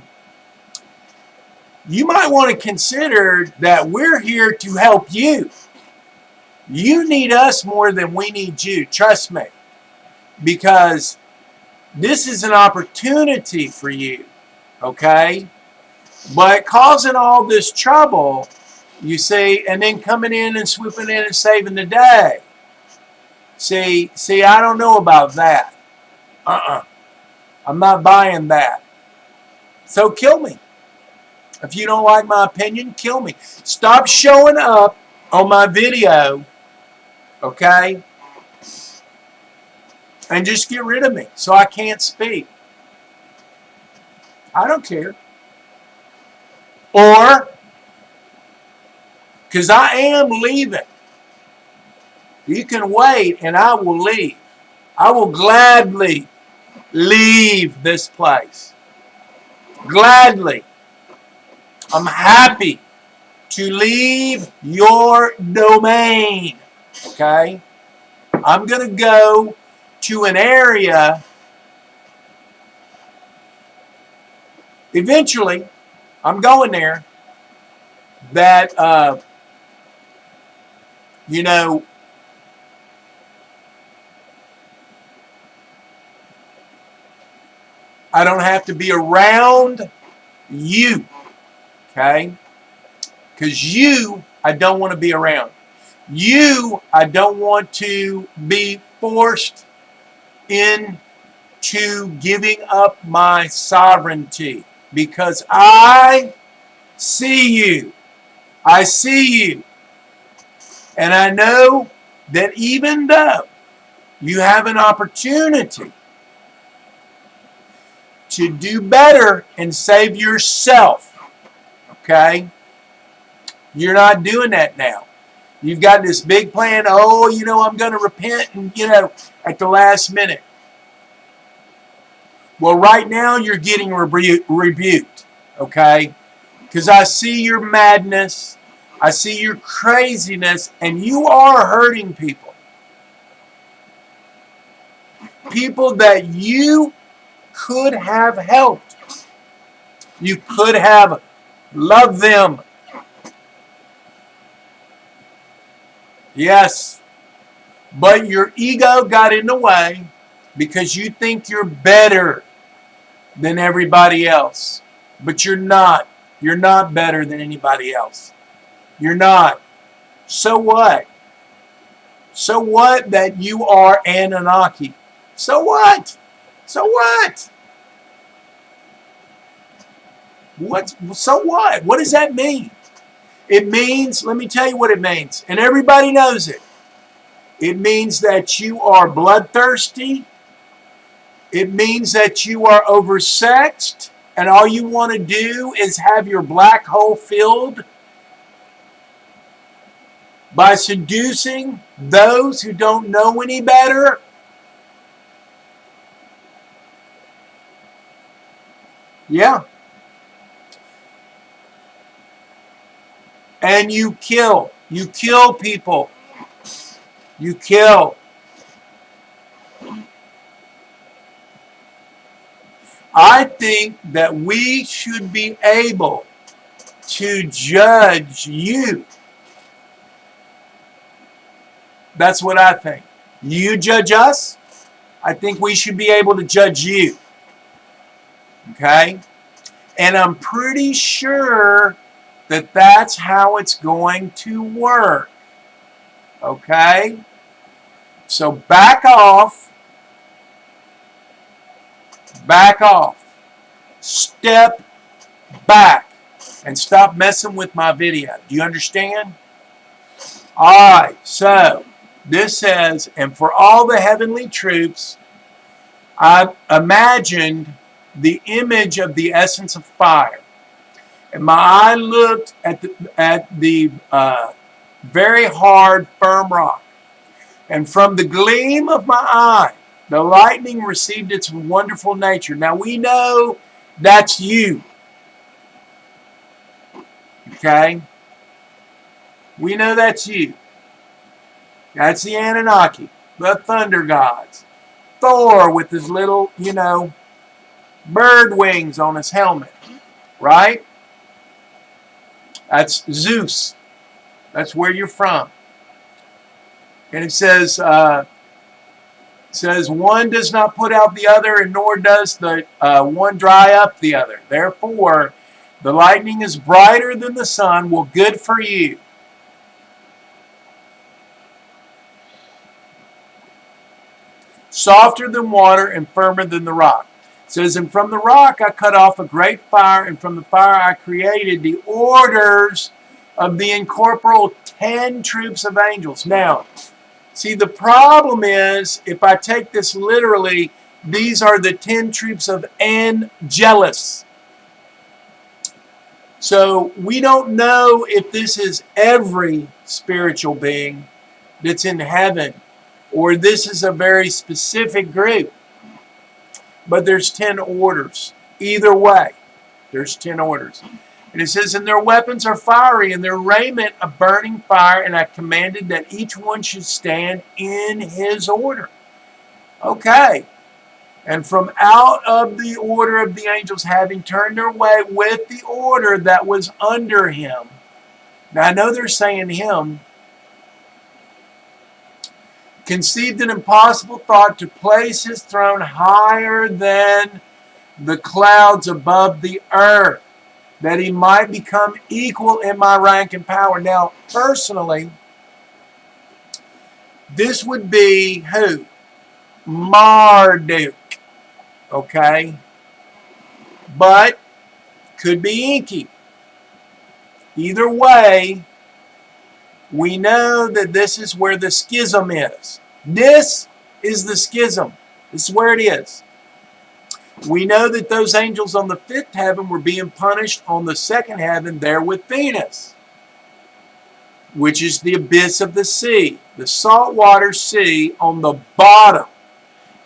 You might want to consider that we're here to help you. You need us more than we need you, trust me, because this is an opportunity for you, okay? But causing all this trouble, you see, and then coming in and swooping in and saving the day. See, I don't know about that. I'm not buying that. So kill me. If you don't like my opinion, kill me. Stop showing up on my video, okay? And just get rid of me so I can't speak. I don't care. Or, because I am leaving. You can wait and I will leave. I will gladly leave this place. Gladly. I'm happy to leave your domain. Okay? I'm going to go to an area. Eventually, I'm going there that, I don't have to be around you, okay? Because you, I don't want to be around. You, I don't want to be forced into giving up my sovereignty. because I see you. I see you. And I know that even though you have an opportunity to do better and save yourself, okay, you're not doing that now. You've got this big plan, oh, I'm going to repent and, at the last minute. Well, right now you're getting rebuked, okay? Because I see your madness, I see your craziness, and you are hurting people. People that you could have helped. You could have loved them. Yes. But your ego got in the way because you think you're better than everybody else. But you're not. You're not better than anybody else. You're not. So what? So what that you are Anunnaki? So what? So what? So what? What does that mean? It means, let me tell you what it means, and everybody knows it. It means that you are bloodthirsty. It means that you are oversexed, and all you want to do is have your black hole filled by seducing those who don't know any better. Yeah. And you kill. You kill people. You kill. I think that we should be able to judge you. That's what I think. You judge us. I think we should be able to judge you. Okay? And I'm pretty sure that that's how it's going to work. Okay? So back off. Back off. Step back. And stop messing with my video. Do you understand? Alright, so this says, and for all the heavenly troops, I imagined the image of the essence of fire. And my eye looked at the very hard, firm rock. And from the gleam of my eye, the lightning received its wonderful nature. Now we know that's you. Okay? We know that's you. That's the Anunnaki, the thunder gods. Thor with his little, bird wings on his helmet. Right? That's Zeus. That's where you're from. And it says one does not put out the other, and nor does the one dry up the other. Therefore, the lightning is brighter than the sun. Well, good for you. Softer than water and firmer than the rock. It says, and from the rock I cut off a great fire, and from the fire I created the orders of the incorporeal 10 troops of angels. Now, see, the problem is, if I take this literally, these are the 10 troops of angelus. So we don't know if this is every spiritual being that's in heaven, or this is a very specific group. But there's 10 orders. Either way, there's 10 orders. And it says, and their weapons are fiery, and their raiment a burning fire, and I commanded that each one should stand in his order. Okay. And from out of the order of the angels, having turned their way with the order that was under him. Now I know they're saying him. Conceived an impossible thought to place his throne higher than the clouds above the earth, that he might become equal in my rank and power. Now, personally, this would be who? Marduk. Okay? But Could be inky. Either way, we know that this is where the schism is. This is the schism. This is where it is. We know that those angels on the fifth heaven were being punished on the second heaven there with Venus, which is the abyss of the sea, the saltwater sea on the bottom.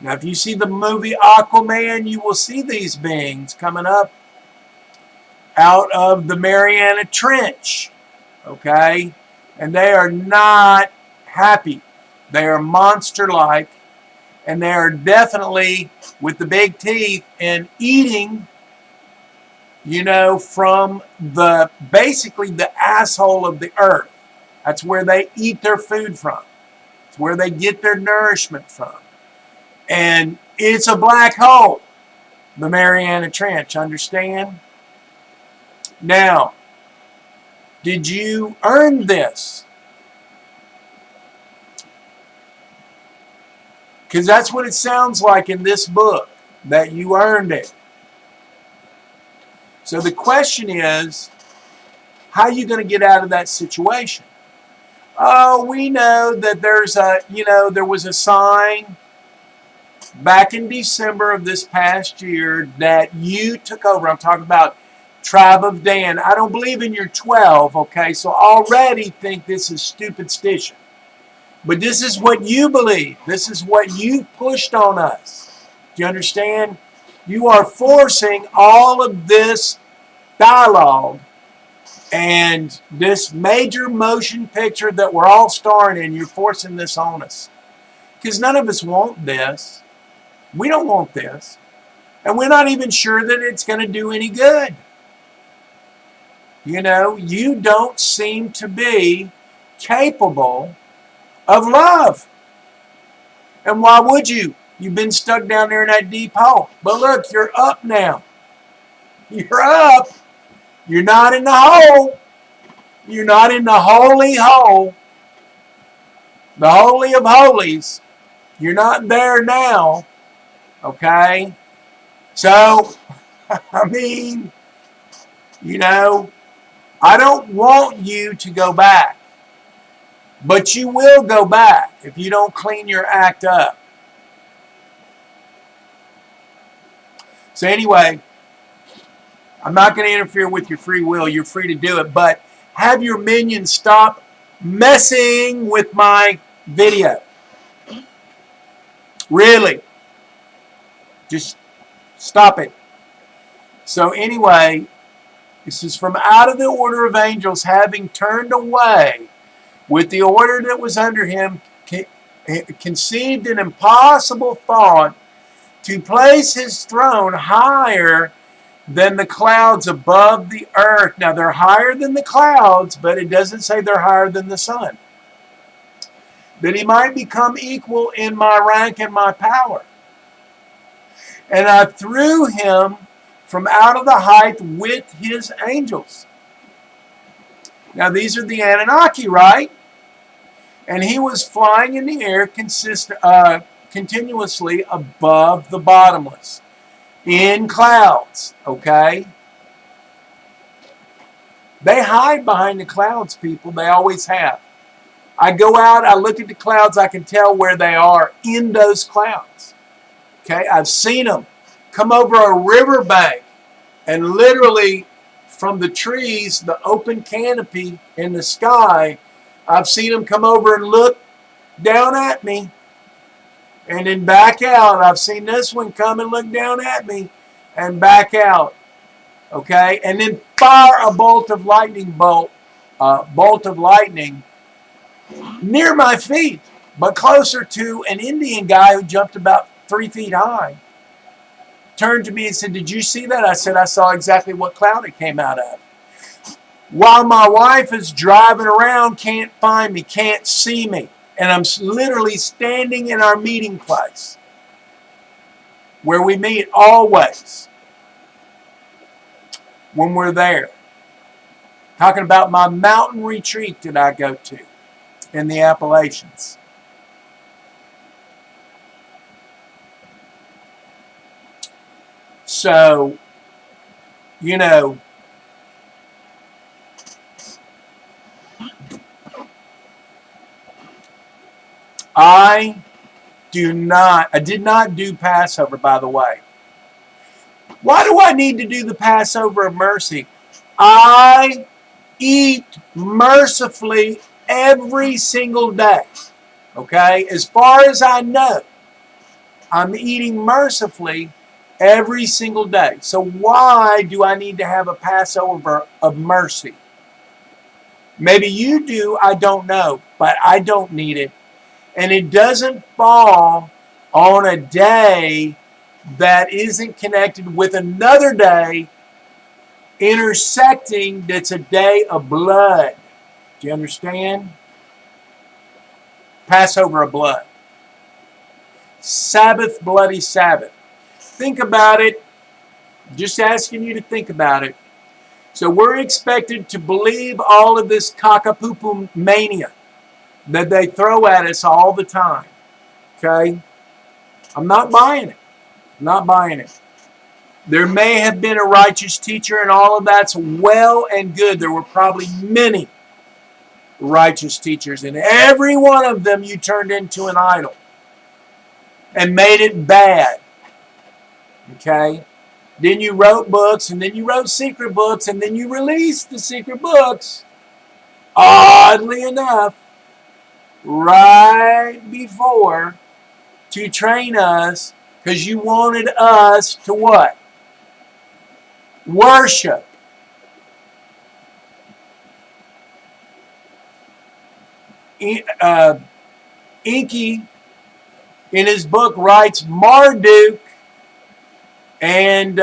Now, if you see the movie Aquaman, you will see these beings coming up out of the Mariana Trench, okay? And they are not happy. They are monster-like, and they are definitely with the big teeth and eating, you know, from the basically the asshole of the earth. That's where they eat their food from. It's where they get their nourishment from. And it's a black hole, the Mariana Trench, understand? Now, did you earn this? Because that's what it sounds like in this book, that you earned it. So the question is, how are you going to get out of that situation? Oh, we know that there was a sign back in December of this past year that you took over. I'm talking about Tribe of Dan. I don't believe in your 12, okay? So already think this is superstition. But this is what you believe. This is what you pushed on us. Do you understand? You are forcing all of this dialogue and this major motion picture that we're all starring in. You're forcing this on us. Because none of us want this. We don't want this. And we're not even sure that it's going to do any good. You know, you don't seem to be capable of love. And why would you? You've been stuck down there in that deep hole. But look, you're up now. You're up. You're not in the hole. You're not in the holy hole. The holy of holies. You're not there now. Okay? So, I mean, you know, I don't want you to go back. But you will go back if you don't clean your act up. So anyway, I'm not going to interfere with your free will. You're free to do it. But have your minions stop messing with my video. Really. Just stop it. So anyway, this is from out of the order of angels, having turned away with the order that was under him, conceived an impossible thought to place his throne higher than the clouds above the earth. Now, they're higher than the clouds, but it doesn't say they're higher than the sun. That he might become equal in my rank and my power. And I threw him from out of the height with his angels. Now, these are the Anunnaki, right? And he was flying in the air continuously above the bottomless, in clouds, okay? They hide behind the clouds, people. They always have. I go out, I look at the clouds, I can tell where they are in those clouds. Okay, I've seen them come over a riverbank and literally from the trees, the open canopy in the sky, I've seen them come over and look down at me and then back out. I've seen this one come and look down at me and back out. Okay, and then fire a bolt of lightning near my feet, but closer to an Indian guy who jumped about 3 feet high. Turned to me and said, "Did you see that?" I said, "I saw exactly what cloud it came out of." While my wife is driving around, can't find me, can't see me. And I'm literally standing in our meeting place where we meet always when we're there. Talking about my mountain retreat that I go to in the Appalachians. So, you know, I did not do Passover, by the way. Why do I need to do the Passover of mercy? I eat mercifully every single day. Okay? As far as I know, I'm eating mercifully every single day. So why do I need to have a Passover of mercy? Maybe you do, I don't know, but I don't need it. And it doesn't fall on a day that isn't connected with another day intersecting that's a day of blood. Do you understand? Passover of blood. Sabbath, bloody Sabbath. Think about it. Just asking you to think about it. So we're expected to believe all of this cockapoo mania that they throw at us all the time. Okay? I'm not buying it. I'm not buying it. There may have been a righteous teacher, and all of that's well and good. There were probably many righteous teachers, and every one of them you turned into an idol and made it bad. Okay? Then you wrote books, and then you wrote secret books, and then you released the secret books, oddly enough, right before to train us, because you wanted us to what? Worship. Inky, in his book, writes Marduk and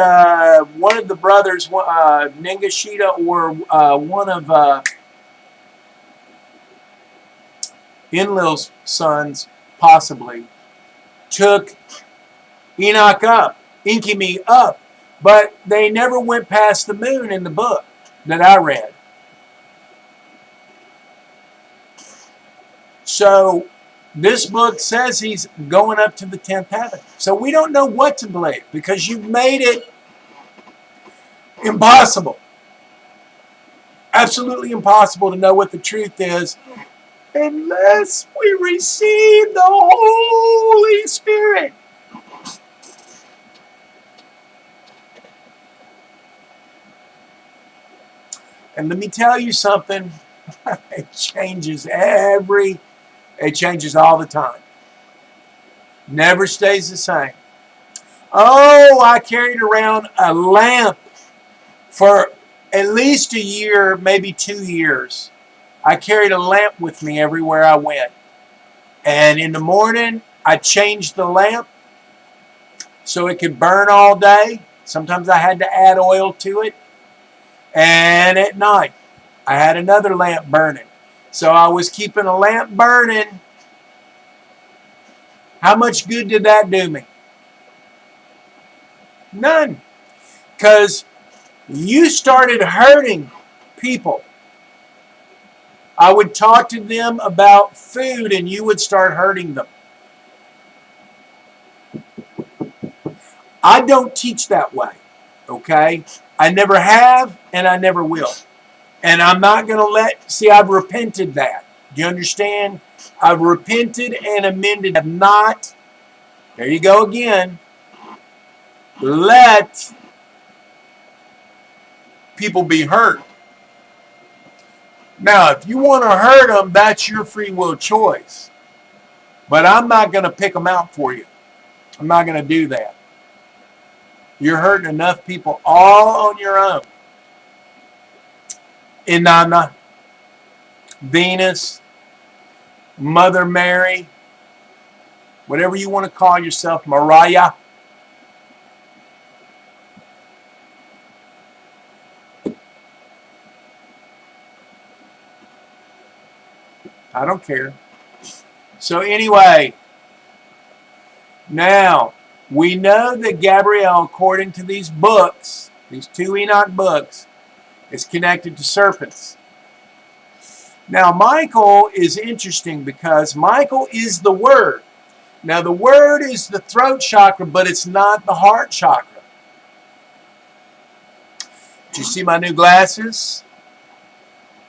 one of the brothers, Ningashita, or one of Enlil's sons, possibly, took Enoch up, Inky up, but they never went past the moon in the book that I read. So this book says he's going up to the 10th heaven. So we don't know what to believe because you've made it impossible. Absolutely impossible to know what the truth is unless we receive the Holy Spirit. And let me tell you something. It changes all the time. Never stays the same. Oh, I carried around a lamp for at least a year, maybe 2 years. I carried a lamp with me everywhere I went. And in the morning, I changed the lamp so it could burn all day. Sometimes I had to add oil to it. And at night, I had another lamp burning. So I was keeping a lamp burning. How much good did that do me? None. Because you started hurting people. I would talk to them about food and you would start hurting them. I don't teach that way. Okay? I never have and I never will. And I'm not going to I've repented that. Do you understand? I've repented and amended. I've not, there you go again, let people be hurt. Now, if you want to hurt them, that's your free will choice. But I'm not going to pick them out for you. I'm not going to do that. You're hurting enough people all on your own. Inanna, Venus, Mother Mary, whatever you want to call yourself, Mariah. I don't care. So anyway, now we know that Gabriel, according to these books, these 2 Enoch books, is connected to serpents. Now Michael is interesting because Michael is the Word. Now the Word is the throat chakra, but it's not the heart chakra. Do you see my new glasses?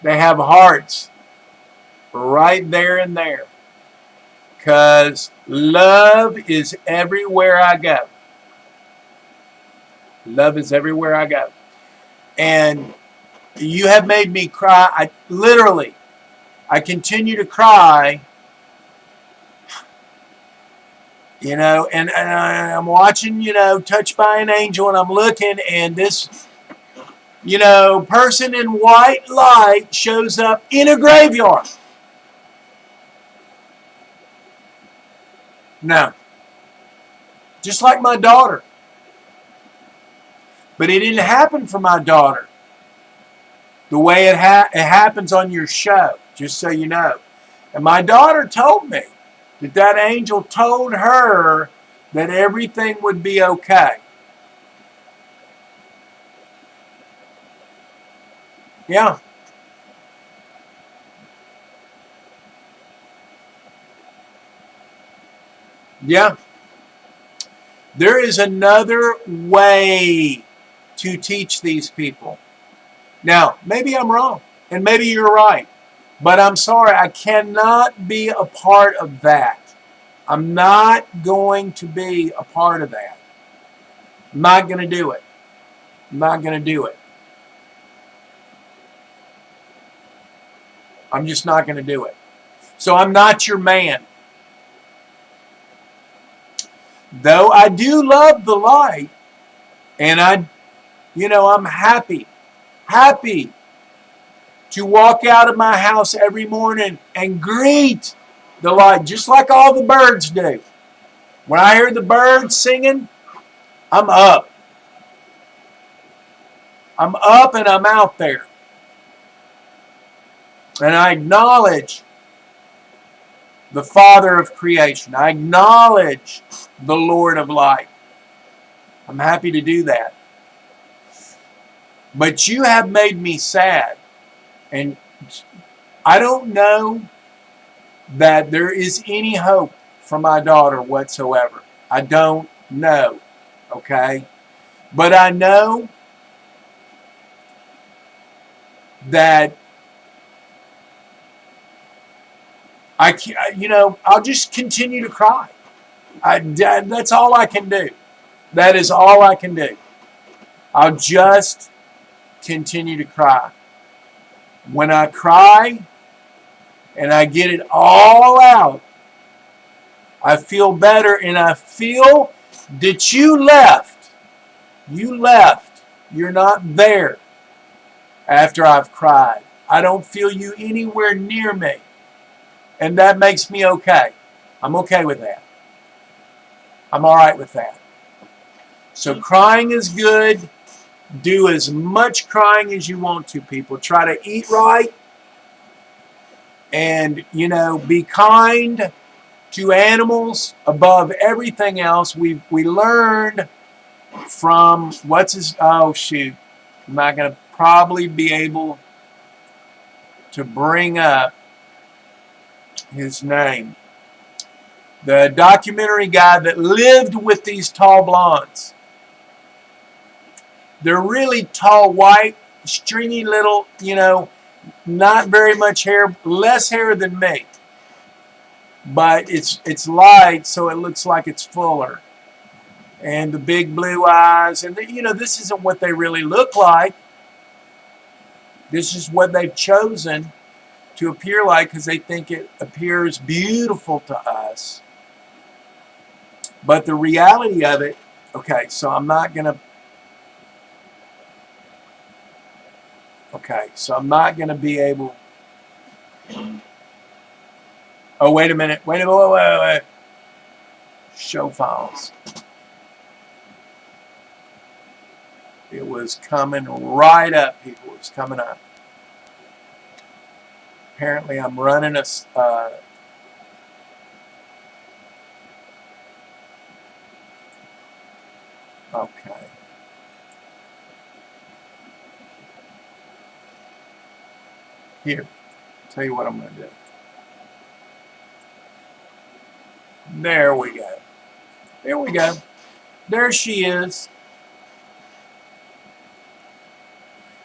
They have hearts right there and there. Because love is everywhere I go. Love is everywhere I go. And you have made me cry. I continue to cry, and I'm watching, Touched by an Angel, and I'm looking, and this, person in white light shows up in a graveyard. No. Just like my daughter. But it didn't happen for my daughter the way it happens on your show, just so you know. And my daughter told me that angel told her that everything would be okay. Yeah. Yeah. There is another way to teach these people. Now, maybe I'm wrong, and maybe you're right. But I'm sorry, I cannot be a part of that. I'm not going to be a part of that. I'm not going to do it. I'm not going to do it. I'm just not going to do it. So I'm not your man. Though I do love the light, and I'm happy to walk out of my house every morning and greet the light, just like all the birds do. When I hear the birds singing, I'm up. I'm up and I'm out there. And I acknowledge the Father of creation. I acknowledge the Lord of light. I'm happy to do that. But you have made me sad. And I don't know that there is any hope for my daughter whatsoever. I don't know. Okay? But I know that I'll just continue to cry. That's all I can do. That is all I can do. I'll just continue to cry. When I cry and I get it all out, I feel better, and I feel that you left. You left. You're not there after I've cried. I don't feel you anywhere near me. And that makes me okay. I'm okay with that. I'm all right with that. So crying is good. Do as much crying as you want to, people. Try to eat right. And, be kind to animals above everything else. We learned from, I'm not going to probably be able to bring up his name. The documentary guy that lived with these tall blondes. They're really tall, white, stringy little, not very much hair, less hair than me. But it's light, so it looks like it's fuller. And the big blue eyes. And, this isn't what they really look like. This is what they've chosen to appear like because they think it appears beautiful to us. But the reality of it, okay, so I'm not going to be able. Oh, wait a minute. Wait. Show files. It was coming right up, people. It was coming up. Apparently, I'm running a. Okay. Here. Tell you what I'm going to do. There we go. There we go. There she is.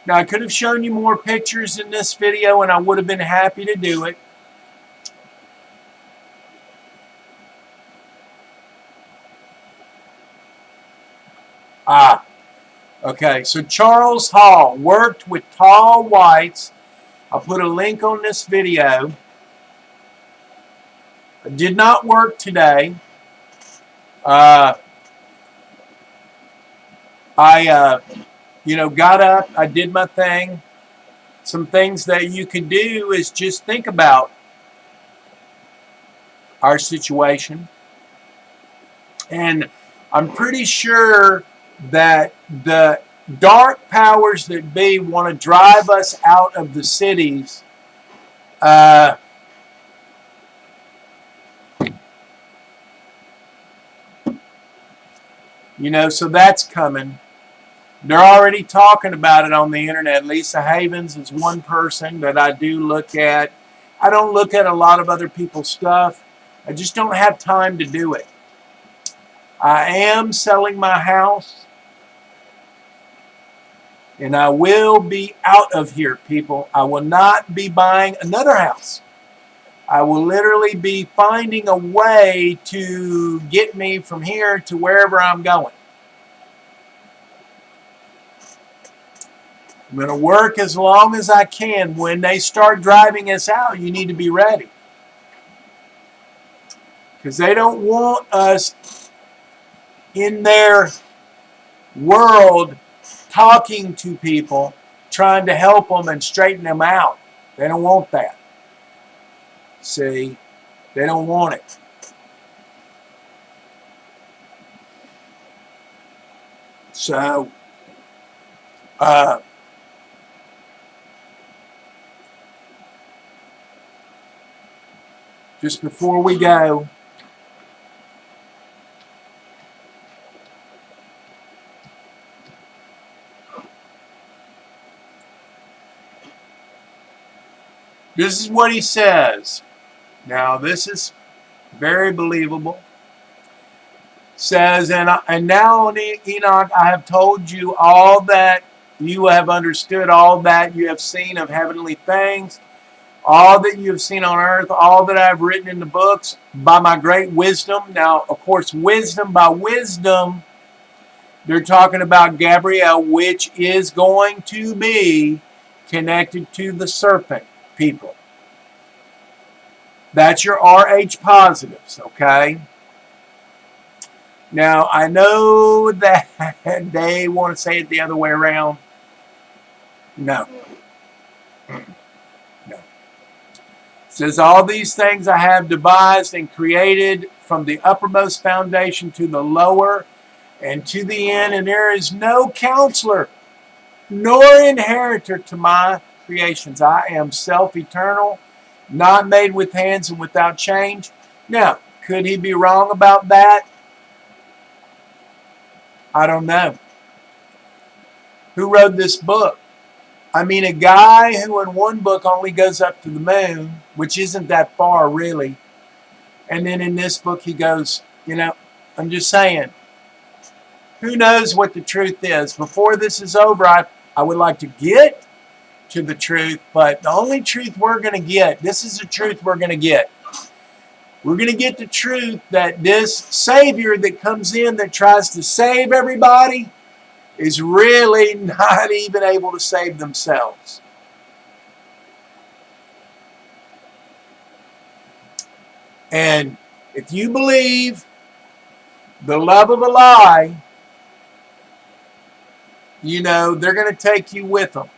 Now, I could have shown you more pictures in this video, and I would have been happy to do it. Okay, so Charles Hall worked with tall whites. I'll put a link on this video. It did not work today. I got up, I did my thing. Some things that you can do is just think about our situation. And I'm pretty sure that the dark powers that be want to drive us out of the cities. So that's coming. They're already talking about it on the internet. Lisa Havens is one person that I do look at. I don't look at a lot of other people's stuff. I just don't have time to do it. I am selling my house. And I will be out of here, people. I will not be buying another house. I will literally be finding a way to get me from here to wherever I'm going. I'm going to work as long as I can. When they start driving us out, you need to be ready. Because they don't want us in their world talking to people, trying to help them and straighten them out. They don't want that. See, they don't want it. So, just before we go, this is what he says. Now, this is very believable. Says, and now, Enoch, I have told you all that you have understood, all that you have seen of heavenly things, all that you have seen on earth, all that I have written in the books by my great wisdom. Now, of course, by wisdom, they're talking about Gabriel, which is going to be connected to the serpent people. That's your RH positives, okay? Now, I know that they want to say it the other way around. No. No. It says, all these things I have devised and created from the uppermost foundation to the lower and to the end, and there is no counselor nor inheritor to my creations. I am self-eternal, not made with hands and without change. Now, could he be wrong about that? I don't know. Who wrote this book? I mean, a guy who in one book only goes up to the moon, which isn't that far really. And then in this book he goes, I'm just saying, who knows what the truth is? Before this is over, I would like to get to the truth, but the only truth we're going to get, this is the truth we're going to get. We're going to get the truth that this Savior that comes in that tries to save everybody is really not even able to save themselves. And if you believe the love of a lie, they're going to take you with them.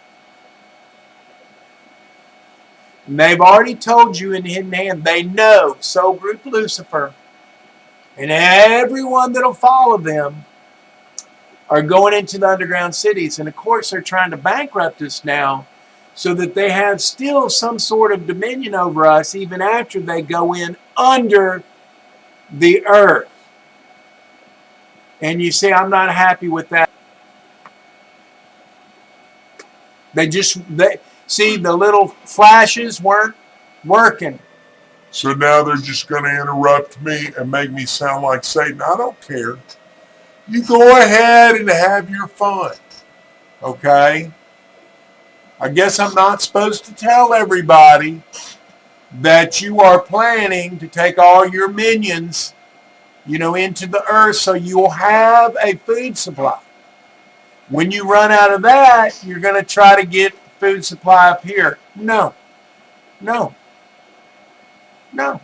And they've already told you in Hidden Hand, they know Soul Group Lucifer and everyone that'll follow them are going into the underground cities. And of course, they're trying to bankrupt us now so that they have still some sort of dominion over us even after they go in under the earth. And you say, I'm not happy with that. See, the little flashes weren't working. So now they're just going to interrupt me and make me sound like Satan. I don't care. You go ahead and have your fun. Okay? I guess I'm not supposed to tell everybody that you are planning to take all your minions, into the earth so you'll have a food supply. When you run out of that, you're going to try to get food supply up here. No, no, no,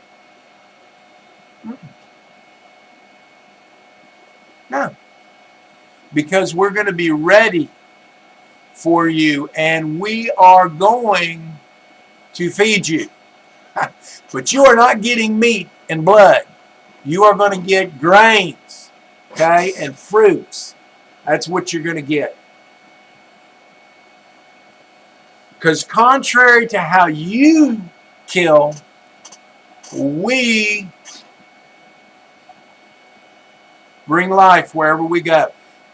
no. Because we're going to be ready for you and we are going to feed you. But you are not getting meat and blood. You are going to get grains, okay, and fruits. That's what you're going to get. Because contrary to how you kill, we bring life wherever we go.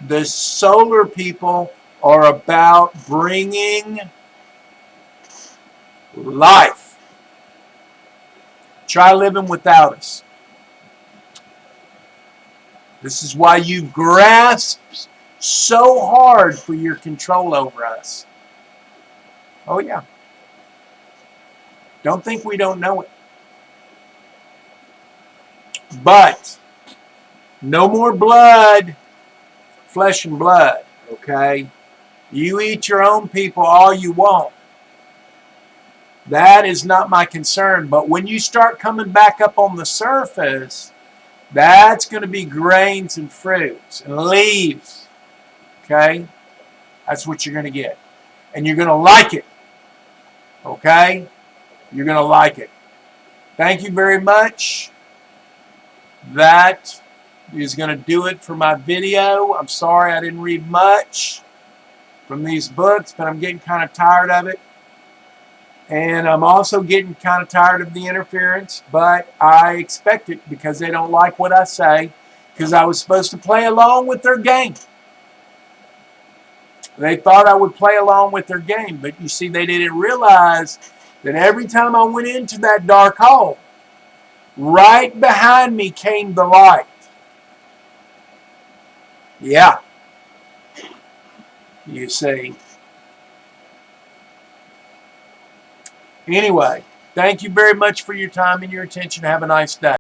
The solar people are about bringing life. Try living without us. This is why you grasp so hard for your control over us. Oh yeah. Don't think we don't know it. But no more blood, flesh and blood, okay? You eat your own people all you want. That is not my concern. But when you start coming back up on the surface, that's going to be grains and fruits and leaves, okay? That's what you're going to get. And you're going to like it, okay? You're going to like it. Thank you very much. That is going to do it for my video. I'm sorry I didn't read much from these books, but I'm getting kind of tired of it. And I'm also getting kind of tired of the interference, but I expect it because they don't like what I say, because I was supposed to play along with their game. They thought I would play along with their game, but you see, they didn't realize that every time I went into that dark hole, right behind me came the light. Yeah. You see. Anyway, thank you very much for your time and your attention. Have a nice day.